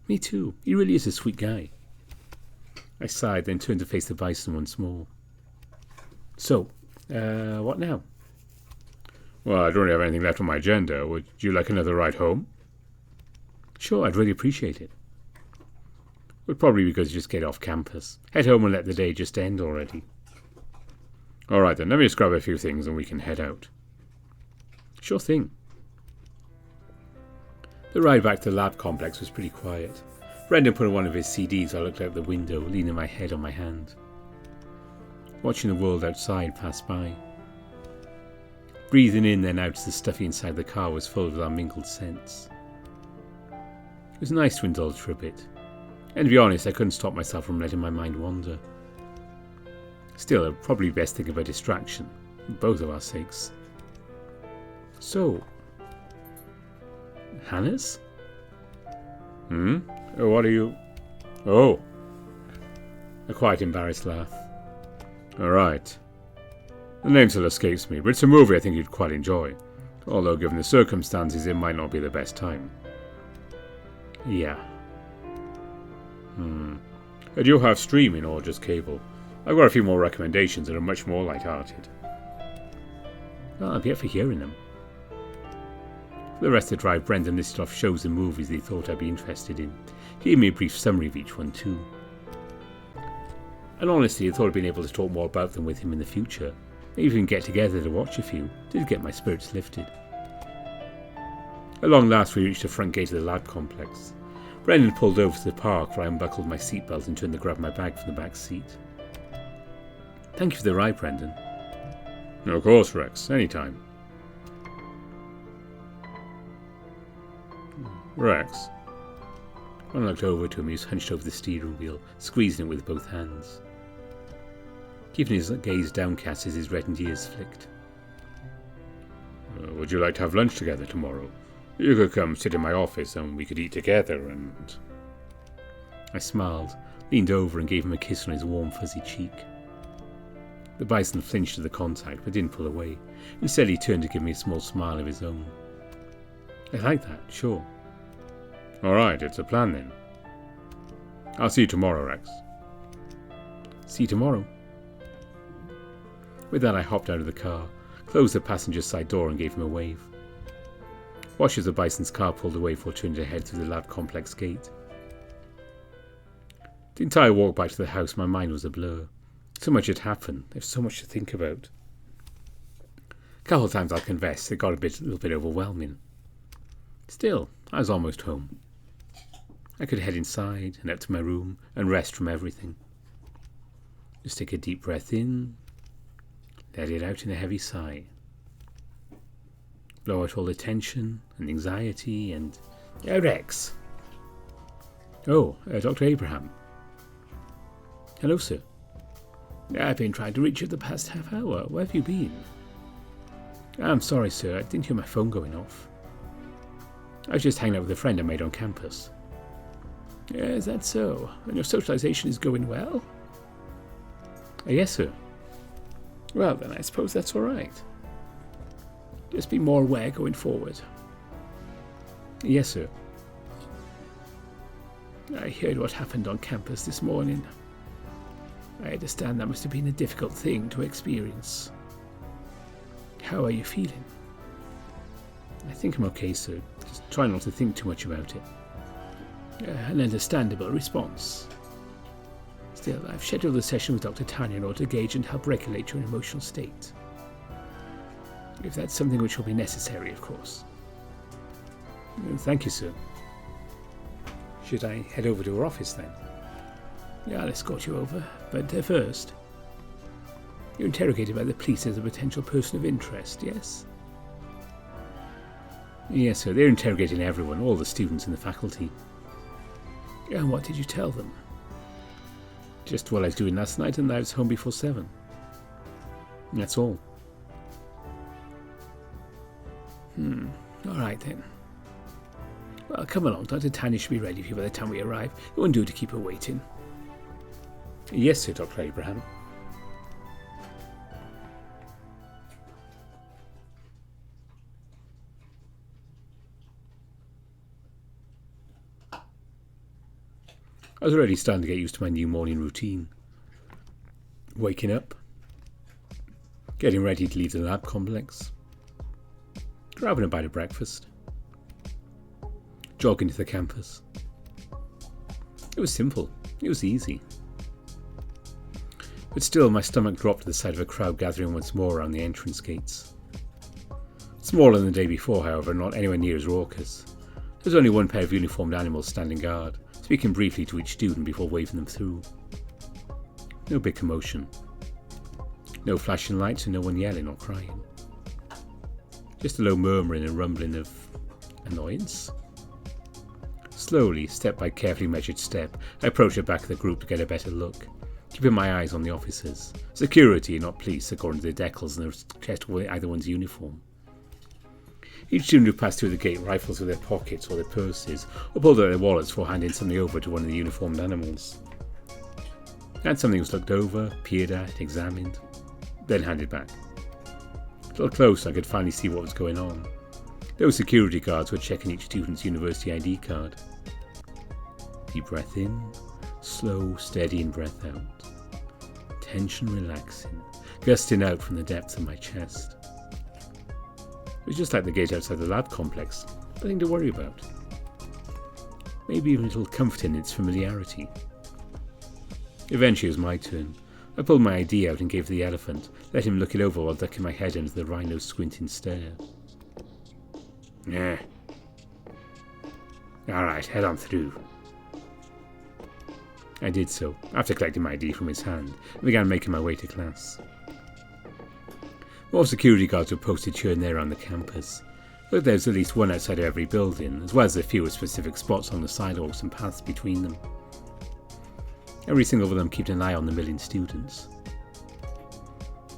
Me too. He really is a sweet guy. I sighed, then turned to face the bison once more. So, what now? Well, I don't really have anything left on my agenda. Would you like another ride home? Sure, I'd really appreciate it. Would probably be good to just get off campus. Head home and let the day just end already. All right then, let me just grab a few things and we can head out. Sure thing. The ride back to the lab complex was pretty quiet. Brendan put on one of his CDs. I looked out the window, leaning my head on my hand, watching the world outside pass by. Breathing in then out as the stuffy inside the car was filled with our mingled scents. It was nice to indulge for a bit, and to be honest, I couldn't stop myself from letting my mind wander. Still, I'd probably best think of a distraction, for both of our sakes. So, Hannah's? Oh, what are you... Oh! A quite embarrassed laugh. Alright. The name still escapes me, but it's a movie I think you'd quite enjoy. Although, given the circumstances, it might not be the best time. Yeah. Do you have streaming or just cable? I've got a few more recommendations that are much more light-hearted. Well, I'll be up for hearing them. For the rest of the drive, Brendan listed off shows and movies he thought I'd be interested in. He gave me a brief summary of each one too. And honestly, I thought I'd been able to talk more about them with him in the future. Maybe even get together to watch a few. Did get my spirits lifted. At long last, we reached the front gate of the lab complex. Brendan pulled over to the park where I unbuckled my seatbelt and turned to grab my bag from the back seat. Thank you for the ride, Brendan. No, of course, Rex. Anytime. Rex. When I looked over to him, he was hunched over the steering wheel, squeezing it with both hands, keeping his gaze downcast as his reddened ears flicked. Would you like to have lunch together tomorrow? You could come sit in my office and we could eat together and... I smiled, leaned over and gave him a kiss on his warm fuzzy cheek. The bison flinched at the contact but didn't pull away. Instead he turned to give me a small smile of his own. I like that, sure. Alright, it's a plan then. I'll see you tomorrow, Rex. See you tomorrow. With that I hopped out of the car, closed the passenger side door and gave him a wave. Watched as the bison's car pulled away before turning to head through the lab complex gate. The entire walk back to the house, my mind was a blur. So much had happened, there's so much to think about. A couple of times, I'll confess, it got a little bit overwhelming. Still, I was almost home. I could head inside and up to my room and rest from everything. Just take a deep breath in, let it out in a heavy sigh. Blow out all the tension and anxiety and... Rex! Oh, Dr. Abraham. Hello, sir. I've been trying to reach you the past half hour. Where have you been? I'm sorry, sir. I didn't hear my phone going off. I was just hanging out with a friend I made on campus. Is that so? And your socialization is going well? Yes, sir. Well, then I suppose that's all right. Just be more aware going forward. Yes, sir. I heard what happened on campus this morning. I understand that must have been a difficult thing to experience. How are you feeling? I think I'm okay, sir. Just try not to think too much about it. An understandable response. Still, I've scheduled a session with Dr. Tanya in order to gauge and help regulate your emotional state. If that's something which will be necessary, of course. Thank you, sir. Should I head over to her office then? Yeah, I'll escort you over, but first... You're interrogated by the police as a potential person of interest, yes? Yes, sir. They're interrogating everyone, all the students in the faculty. And what did you tell them? Just what I was doing last night and I was home before 7. That's all. All right then. Well, come along. Dr. Tanya should be ready for you by the time we arrive. It won't do to keep her waiting. Yes, sir, Dr. Abraham. I was already starting to get used to my new morning routine. Waking up, getting ready to leave the lab complex, grabbing a bite of breakfast, jogging to the campus. It was simple. It was easy. But still, my stomach dropped at the sight of a crowd gathering once more around the entrance gates. Smaller than the day before, however, not anywhere near as raucous. There was only one pair of uniformed animals standing guard, speaking briefly to each student before waving them through. No big commotion. No flashing lights and no one yelling or crying. Just a low murmuring and rumbling of annoyance. Slowly, step by carefully measured step, I approached the back of the group to get a better look, keeping my eyes on the officers. Security, not police, according to their decals and the chest of either one's uniform. Each student who passed through the gate rifles with their pockets or their purses, or pulled out their wallets before handing something over to one of the uniformed animals. And something was looked over, peered at, examined, then handed back. A little closer, I could finally see what was going on. Those security guards were checking each student's university ID card. Deep breath in, slow, steadying breath out. Tension relaxing, gusting out from the depths of my chest. It was just like the gate outside the lab complex, nothing to worry about. Maybe even a little comfort in its familiarity. Eventually it was my turn. I pulled my ID out and gave it to the elephant, let him look it over while ducking my head into the rhino's squinting stare. Yeah. Alright, head on through. I did so, after collecting my ID from his hand, and began making my way to class. More security guards were posted here and there around the campus, but there was at least one outside of every building, as well as a few specific spots on the sidewalks and paths between them. Every single one of them kept an eye on the million students.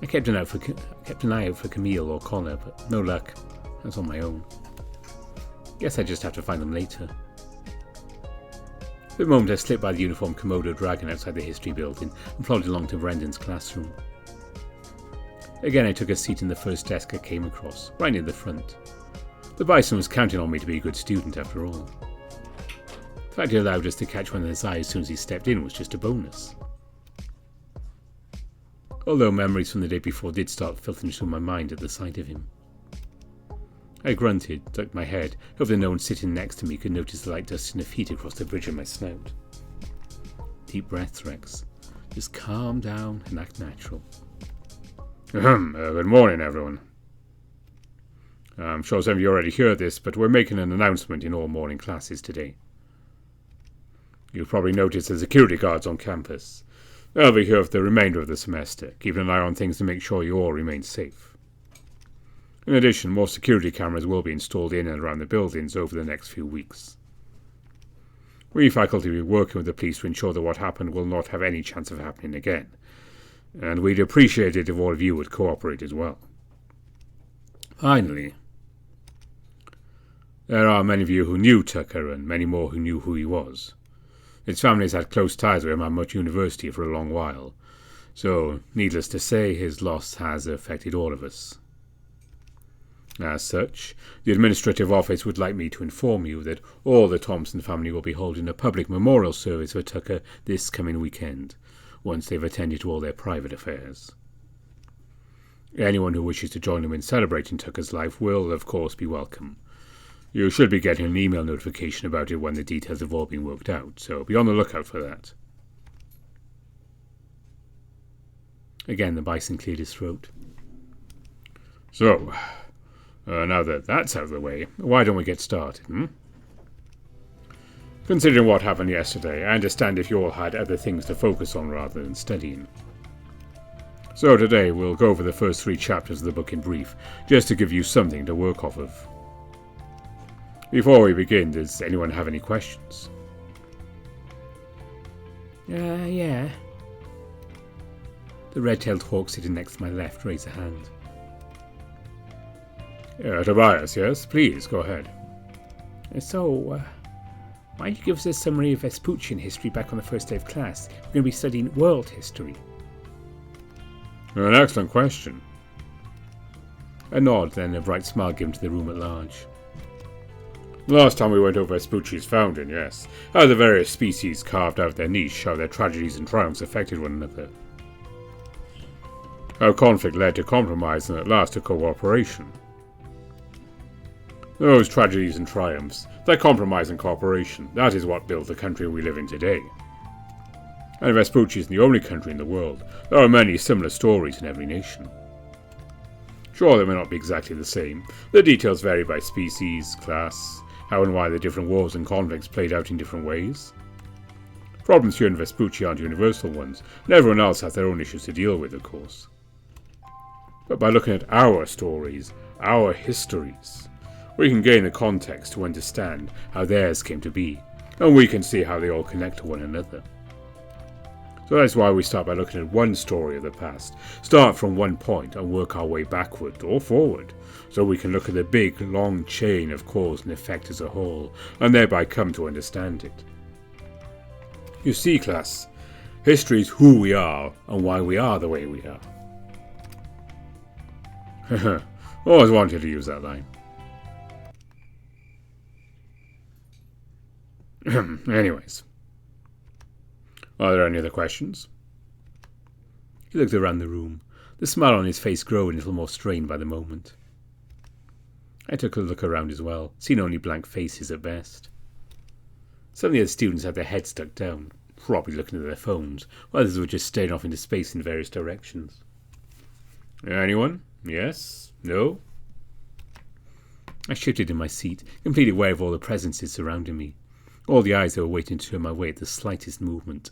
I kept an eye out for Camille or Connor, but no luck. I was on my own. Guess I just have to find them later. For a moment I slipped by the uniformed Komodo dragon outside the history building and plodded along to Brendan's classroom. Again I took a seat in the first desk I came across, right near the front. The bison was counting on me to be a good student after all. The fact he allowed us to catch one of his eyes as soon as he stepped in was just a bonus. Although memories from the day before did start filtering through my mind at the sight of him. I grunted, ducked my head, hoping no one sitting next to me could notice the light dusting of feet across the bridge of my snout. Deep breaths, Rex. Just calm down and act natural. Good morning, everyone. I'm sure some of you already heard this, but we're making an announcement in all morning classes today. You've probably noticed the security guards on campus. They'll be here for the remainder of the semester, keeping an eye on things to make sure you all remain safe. In addition, more security cameras will be installed in and around the buildings over the next few weeks. We faculty will be working with the police to ensure that what happened will not have any chance of happening again, and we'd appreciate it if all of you would cooperate as well. Finally, there are many of you who knew Tucker and many more who knew who he was. His family has had close ties with him at Mount University for a long while, so needless to say his loss has affected all of us. As such, the administrative office would like me to inform you that all the Thompson family will be holding a public memorial service for Tucker this coming weekend, once they've attended to all their private affairs. Anyone who wishes to join them in celebrating Tucker's life will, of course, be welcome. You should be getting an email notification about it when the details have all been worked out, so be on the lookout for that. Again, the bison cleared his throat. So, now that that's out of the way, why don't we get started, Considering what happened yesterday, I understand if you all had other things to focus on rather than studying. So today we'll go over the first 3 chapters of the book in brief, just to give you something to work off of. Before we begin, does anyone have any questions? Yeah. The red-tailed hawk sitting next to my left raised a hand. Tobias, yes? Please, go ahead. So, why don't you give us a summary of Vespuccian history back on the first day of class? We're going to be studying world history. An excellent question. A nod, then a bright smile given to the room at large. Last time we went over Vespucci's founding, yes. How the various species carved out their niche, how their tragedies and triumphs affected one another. How conflict led to compromise and at last to cooperation. Those tragedies and triumphs, that compromise and cooperation, that is what built the country we live in today. And Vespucci isn't the only country in the world. There are many similar stories in every nation. Sure, they may not be exactly the same. The details vary by species, class, how and why the different wars and conflicts played out in different ways. Problems here in Vespucci aren't universal ones, and everyone else has their own issues to deal with, of course. But by looking at our stories, our histories, we can gain the context to understand how theirs came to be, and we can see how they all connect to one another. So that's why we start by looking at one story of the past, start from one point and work our way backward or forward, so we can look at the big, long chain of cause and effect as a whole, and thereby come to understand it. You see, class, history is who we are and why we are the way we are. Always wanted to use that line. Anyways. Are there any other questions? He looked around the room, the smile on his face growing a little more strained by the moment. I took a look around as well, seeing only blank faces at best. Some of the other students had their heads stuck down, probably looking at their phones, while others were just staring off into space in various directions. Anyone? Yes? No? I shifted in my seat, completely aware of all the presences surrounding me, all the eyes that were waiting to turn my way at the slightest movement.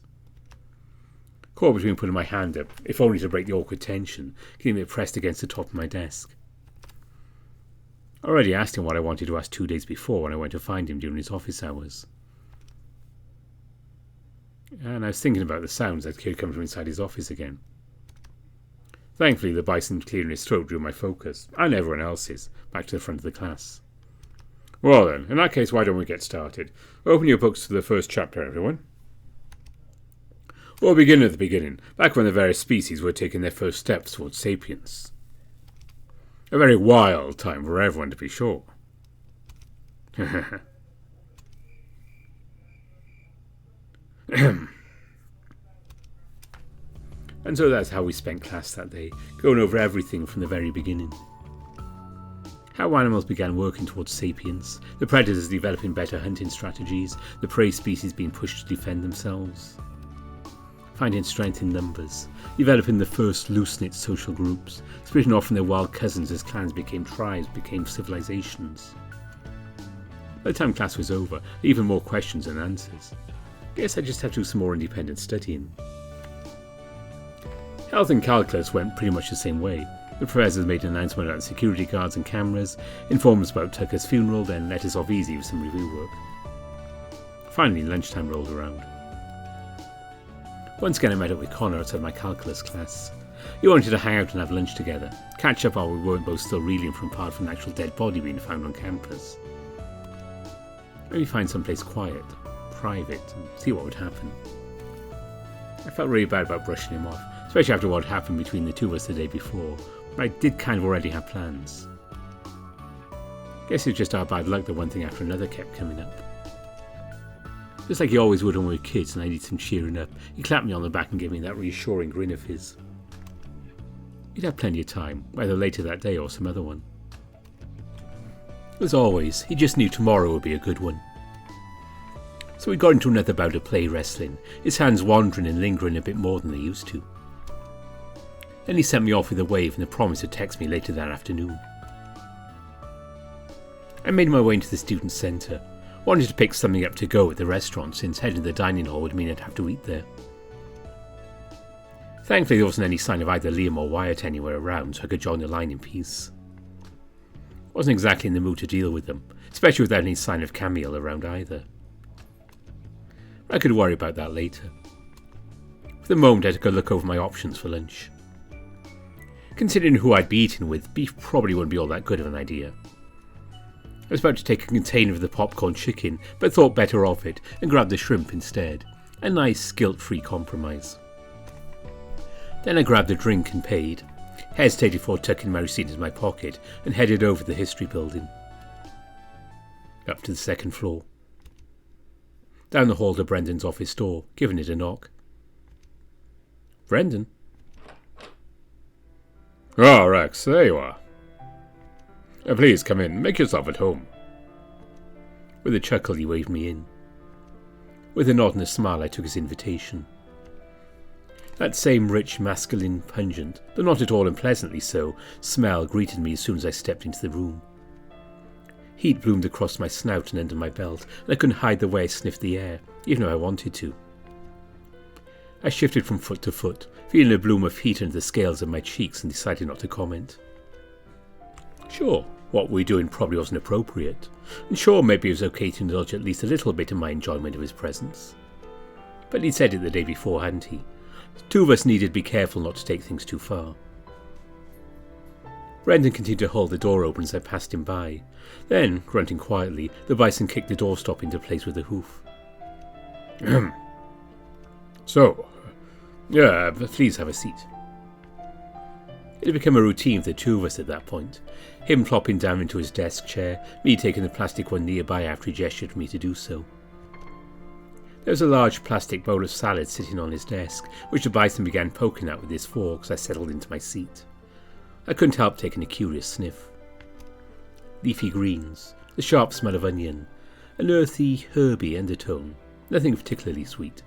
Caught between putting my hand up, if only to break the awkward tension, keeping it pressed against the top of my desk. I already asked him what I wanted to ask 2 days before when I went to find him during his office hours. And I was thinking about the sounds that could come from inside his office again. Thankfully, the bison clearing his throat drew my focus, and everyone else's, back to the front of the class. Well then, in that case, why don't we get started? Open your books to the first chapter, everyone. We'll begin at the beginning, back when the various species were taking their first steps towards sapience. A very wild time for everyone, to be sure. And so that's how we spent class that day, going over everything from the very beginning. How animals began working towards sapience, the predators developing better hunting strategies, the prey species being pushed to defend themselves. Finding strength in numbers, developing the first loose-knit social groups, splitting off from their wild cousins as clans became tribes, became civilizations. By the time class was over, even more questions than answers. Guess I just had to do some more independent studying. Health and calculus went pretty much the same way. The professors made an announcement about security guards and cameras, informed us about Tucker's funeral, then let us off easy with some review work. Finally, lunchtime rolled around. Once again I met up with Connor outside my calculus class. We wanted to hang out and have lunch together, catch up while we weren't both still reeling from part of an actual dead body being found on campus. Maybe find someplace quiet, private, and see what would happen. I felt really bad about brushing him off, especially after what happened between the two of us the day before, but I did kind of already have plans. Guess it was just our bad luck that one thing after another kept coming up. Just like he always would when we were kids and I needed some cheering up, he clapped me on the back and gave me that reassuring grin of his. He'd have plenty of time, whether later that day or some other one. As always, he just knew tomorrow would be a good one. So we got into another bout of play wrestling, his hands wandering and lingering a bit more than they used to. Then he sent me off with a wave and a promise to text me later that afternoon. I made my way into the student centre, wanted to pick something up to go at the restaurant since heading to the dining hall would mean I'd have to eat there. Thankfully there wasn't any sign of either Liam or Wyatt anywhere around, so I could join the line in peace. Wasn't exactly in the mood to deal with them, especially without any sign of Camille around either. I could worry about that later. For the moment I took a look over my options for lunch. Considering who I'd be eating with, beef probably wouldn't be all that good of an idea. I was about to take a container of the popcorn chicken, but thought better of it and grabbed the shrimp instead. A nice, guilt-free compromise. Then I grabbed a drink and paid, hesitated before tucking my receipt into my pocket, and headed over to the history building. Up to the second floor. Down the hall to Brendan's office door, giving it a knock. Brendan? Oh, Rex, there you are. Please come in, make yourself at home. With a chuckle he waved me in. With a nod and a smile I took his invitation. That same rich, masculine, pungent, though not at all unpleasantly so, smell greeted me as soon as I stepped into the room. Heat bloomed across my snout and under my belt, and I couldn't hide the way I sniffed the air, even if I wanted to. I shifted from foot to foot, feeling a bloom of heat under the scales of my cheeks, and decided not to comment. Sure, what we were doing probably wasn't appropriate, and sure, maybe it was okay to indulge at least a little bit in my enjoyment of his presence. But he'd said it the day before, hadn't he? The two of us needed to be careful not to take things too far. Brendan continued to hold the door open as I passed him by. Then, grunting quietly, the bison kicked the doorstop into place with a hoof. So, please have a seat. It had become a routine for the two of us at that point, him plopping down into his desk chair, me taking the plastic one nearby after he gestured for me to do so. There was a large plastic bowl of salad sitting on his desk, which the bison began poking at with his fork as I settled into my seat. I couldn't help taking a curious sniff. Leafy greens, the sharp smell of onion, an earthy, herby undertone, nothing particularly sweet.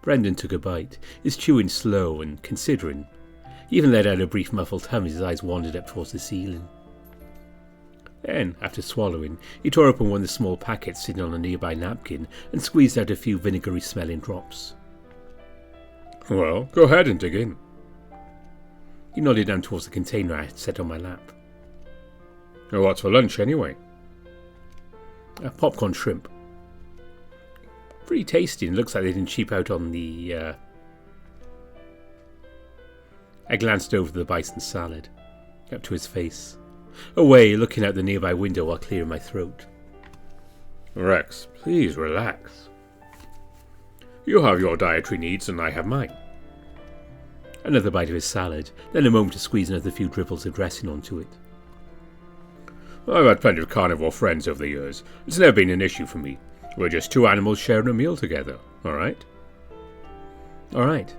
Brendan took a bite, his chewing slow and considering. He even let out a brief muffled hum as his eyes wandered up towards the ceiling. Then, after swallowing, he tore open one of the small packets sitting on a nearby napkin and squeezed out a few vinegary-smelling drops. Well, go ahead and dig in. He nodded down towards the container I had set on my lap. What's for lunch, anyway? Popcorn shrimp. Pretty tasty, and looks like they didn't cheap out on the, I glanced over the bison salad, up to his face, away, looking out the nearby window while clearing my throat. Rex, please relax. You have your dietary needs and I have mine. Another bite of his salad, then a moment to squeeze another few dribbles of dressing onto it. I've had plenty of carnivore friends over the years. It's never been an issue for me. We're just two animals sharing a meal together, alright? Alright.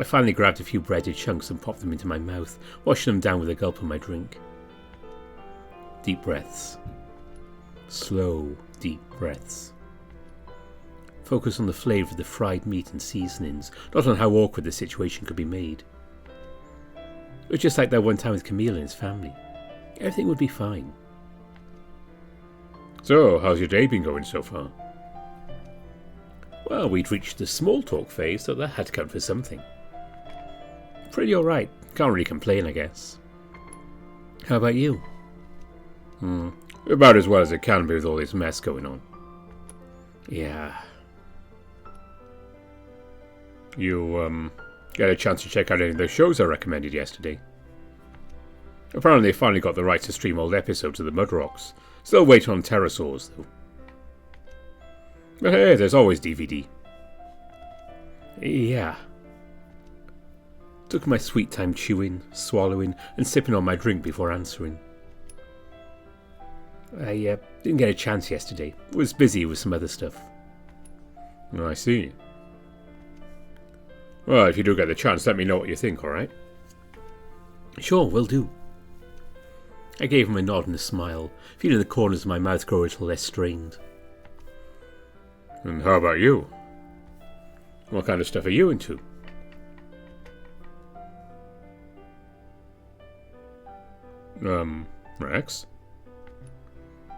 I finally grabbed a few breaded chunks and popped them into my mouth, washing them down with a gulp of my drink. Deep breaths. Slow, deep breaths. Focus on the flavour of the fried meat and seasonings, not on how awkward the situation could be made. It was just like that one time with Camille and his family. Everything would be fine. So, how's your day been going so far? Well, we'd reached the small talk phase, so that had to count for something. Pretty alright. Can't really complain, I guess. How about you? About as well as it can be with all this mess going on. Yeah. You, get a chance to check out any of those shows I recommended yesterday? Apparently they finally got the rights to stream old episodes of the Mudrocks. Still waiting on pterosaurs, though. But hey, there's always DVD. Yeah. Took my sweet time chewing, swallowing, and sipping on my drink before answering. I didn't get a chance yesterday. Was busy with some other stuff. I see. Well, if you do get the chance, let me know what you think, alright? Sure, will do. I gave him a nod and a smile, feeling the corners of my mouth grow a little less strained. And how about you? What kind of stuff are you into? Rex?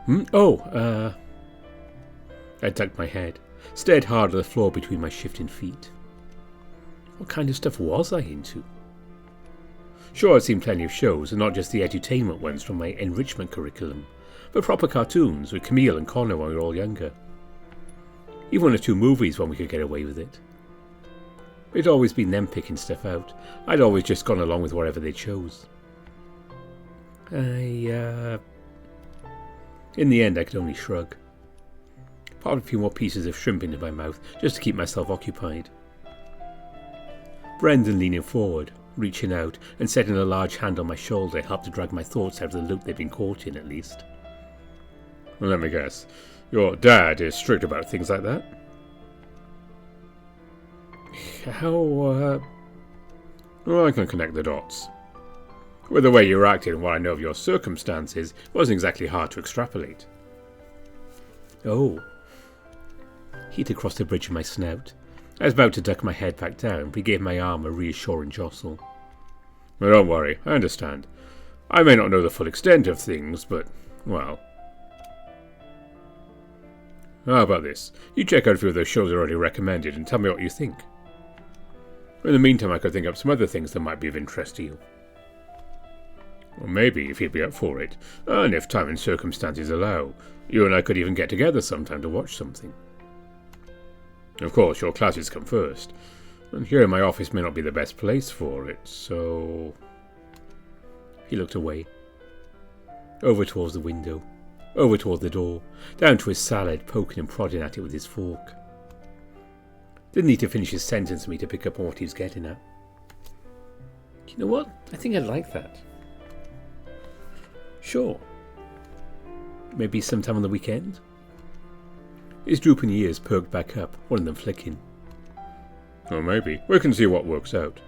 I ducked my head, stared hard at the floor between my shifting feet. What kind of stuff was I into? Sure, I'd seen plenty of shows, and not just the edutainment ones from my enrichment curriculum, but proper cartoons with Camille and Connor when we were all younger. Even 1 or 2 movies when we could get away with it. It'd always been them picking stuff out. I'd always just gone along with whatever they chose. In the end, I could only shrug. Popped a few more pieces of shrimp into my mouth, just to keep myself occupied. Brendan leaning forward, reaching out, and setting a large hand on my shoulder helped to drag my thoughts out of the loop they'd been caught in, at least. Well, let me guess. Your dad is strict about things like that? How, Well, I can connect the dots. With the way you acted and what I know of your circumstances, it wasn't exactly hard to extrapolate. Oh. Heat across the bridge of my snout. I was about to duck my head back down, but he gave my arm a reassuring jostle. Well, don't worry, I understand. I may not know the full extent of things, but, well... How about this? You check out a few of those shows I already recommended and tell me what you think. In the meantime, I could think up some other things that might be of interest to you. Or maybe, if you'd be up for it, and if time and circumstances allow, you and I could even get together sometime to watch something. Of course, your classes come first, and here in my office may not be the best place for it, so... He looked away. Over towards the window. Over toward the door. Down to his salad, poking and prodding at it with his fork. Didn't need to finish his sentence for me to pick up on what he was getting at. You know what? I think I'd like that. Sure. Maybe sometime on the weekend? His drooping ears perked back up, one of them flicking. Or maybe. We can see what works out.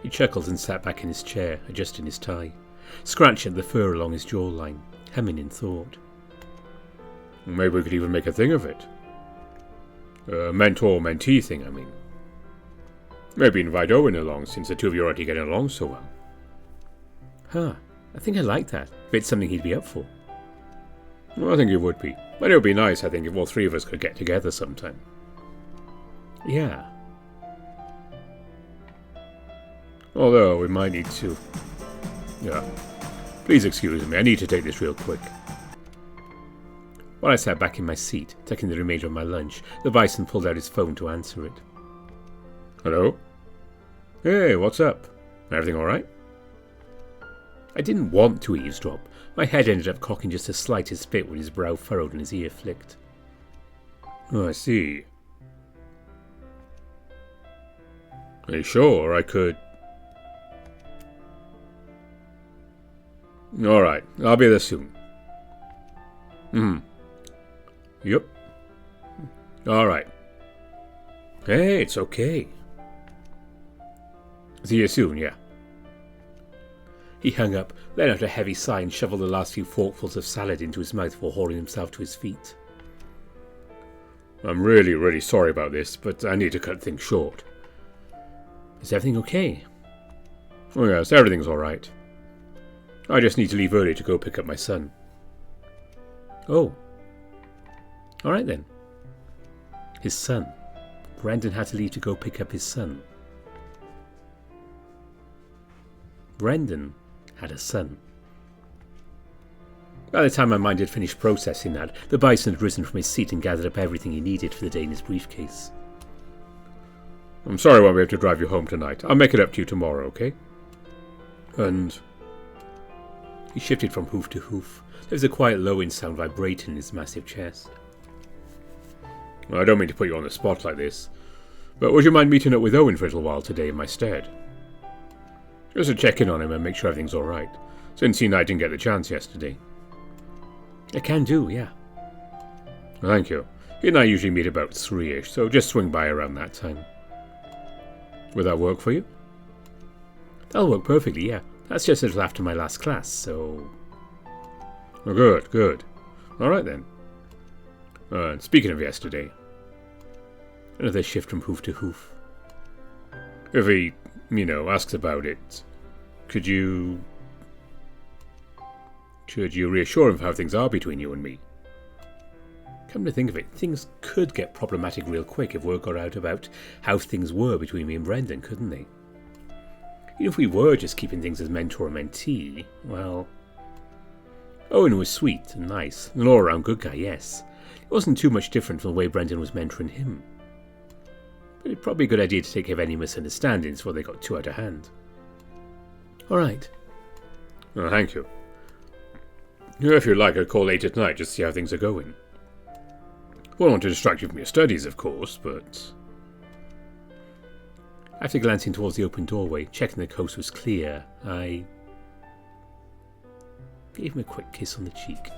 He chuckled and sat back in his chair, adjusting his tie, scratching the fur along his jawline, humming in thought. Maybe we could even make a thing of it. A mentor-mentee thing, I mean. Maybe invite Owen along, since the two of you are already getting along so well. Huh. I think I like that, if it's something he'd be up for. Well, I think he would be. But it would be nice, I think, if all three of us could get together sometime. Yeah. Although, we might need to... Yeah. Please excuse me, I need to take this real quick. While I sat back in my seat, taking the remainder of my lunch, the bison pulled out his phone to answer it. Hello? Hey, what's up? Everything alright? I didn't want to eavesdrop. My head ended up cocking just the slightest bit when his brow furrowed and his ear flicked. Oh, I see. Are you sure I could... Alright, I'll be there soon. Yep. Alright. Hey, it's okay. See you soon, yeah. He hung up, let out a heavy sigh and shoveled the last few forkfuls of salad into his mouth before hauling himself to his feet. I'm really, really sorry about this, but I need to cut things short. Is everything okay? Oh yes, everything's alright. I just need to leave early to go pick up my son. Oh. Alright then. His son. Brendan had to leave to go pick up his son. Brendan had a son. By the time my mind had finished processing that, the bison had risen from his seat and gathered up everything he needed for the day in his briefcase. I'm sorry I won't be able to drive you home tonight. I'll make it up to you tomorrow, okay? And... He shifted from hoof to hoof. There was a quiet lowing sound vibrating in his massive chest. I don't mean to put you on the spot like this, but would you mind meeting up with Owen for a little while today in my stead? Just to check in on him and make sure everything's alright, since he and I didn't get the chance yesterday. I can do, yeah. Thank you. He and I usually meet about 3-ish, so just swing by around that time. Would that work for you? That'll work perfectly, yeah. That's just a little after my last class, so... Oh, good, good. Alright then. Speaking of yesterday... Another shift from hoof to hoof. If he, asks about it, could you reassure him of how things are between you and me? Come to think of it, things could get problematic real quick if word got out about how things were between me and Brendan, couldn't they? Even if we were just keeping things as mentor and mentee, well... Owen was sweet and nice, an all-around good guy, yes. It wasn't too much different from the way Brendan was mentoring him. But it'd probably be a good idea to take care of any misunderstandings before they got too out of hand. Alright. Oh, thank you. If you'd like, I'd call later tonight just to see how things are going. Wouldn't want to distract you from your studies, of course, but... After glancing towards the open doorway, checking the coast was clear, I gave him a quick kiss on the cheek.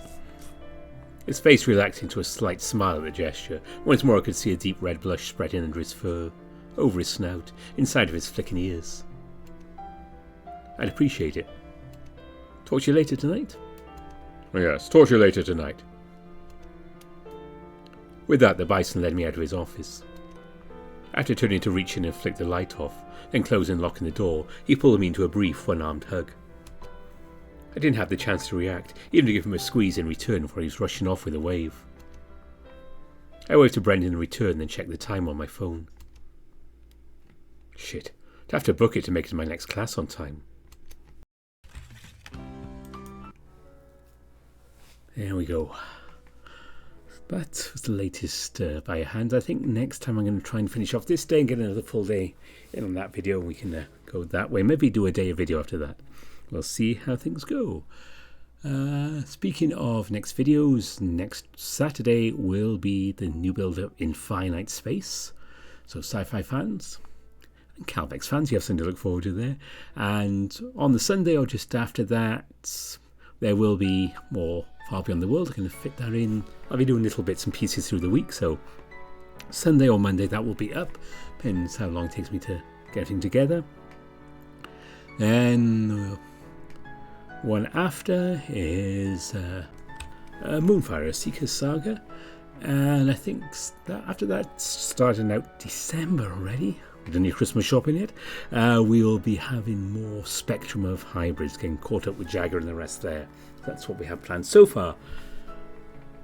His face relaxed into a slight smile at the gesture. Once more I could see a deep red blush spreading under his fur, over his snout, inside of his flicking ears. I'd appreciate it. Talk to you later tonight? Yes, talk to you later tonight. With that, the bison led me out of his office. After turning to reach in and flick the light off, then closing and locking the door, he pulled me into a brief one-armed hug. I didn't have the chance to react, even to give him a squeeze in return before he was rushing off with a wave. I waved to Brendan in return, then checked the time on my phone. Shit, I'd have to book it to make it to my next class on time. There we go. That was the latest by a hand. I think next time I'm going to try and finish off this day and get another full day in on that video. We can go that way. Maybe do a day of video after that. We'll see how things go. Speaking of next videos, next Saturday will be the new build of Infinite Space. So sci-fi fans and Calvex fans, you have something to look forward to there. And on the Sunday or just after that, there will be more Far Beyond the World. I'm going to fit that in. I'll be doing little bits and pieces through the week, so Sunday or Monday that will be up. Depends how long it takes me to get everything together. Then one after is Moonfire, Seeker's Saga. And I think that after that, starting out December already, done your Christmas shopping yet? We'll be having more Spectrum of Hybrids, getting caught up with Jagger and the rest there. That's what we have planned so far.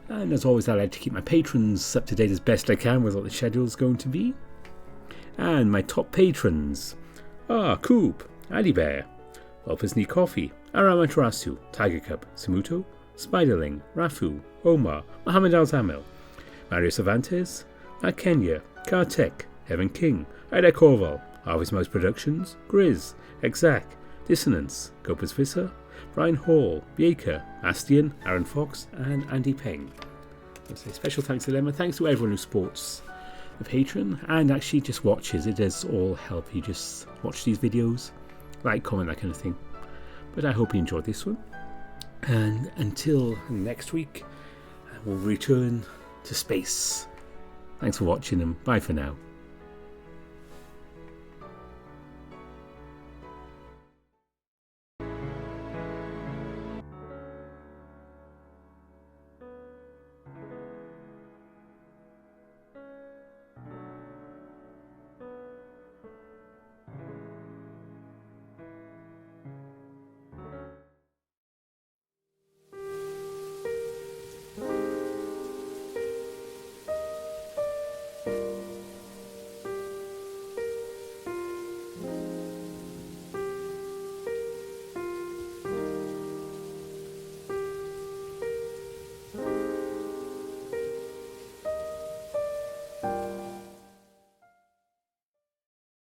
And as always, I like to keep my patrons up to date as best I can with what the schedule is going to be. And my top patrons are Coop, Ali Bear, Welper's Knee Coffee, Aramaterasu, Tiger Cub, Samuto, Spiderling, Rafu, Omar, Mohammed Al-Zamel, Mario Cervantes, Matt Kenya, Kartek, Heaven King, Ida Korval, Harvest Mouse Productions, Grizz, Exact, Dissonance, Gopus Visser, Brian Hall, Baker, Astian, Aaron Fox, and Andy Peng. I'll say special thanks to them, and thanks to everyone who supports the Patreon and actually just watches. It does all help. You just watch these videos, like, comment, that kind of thing. But I hope you enjoyed this one. And until next week, we'll return to space. Thanks for watching, and bye for now.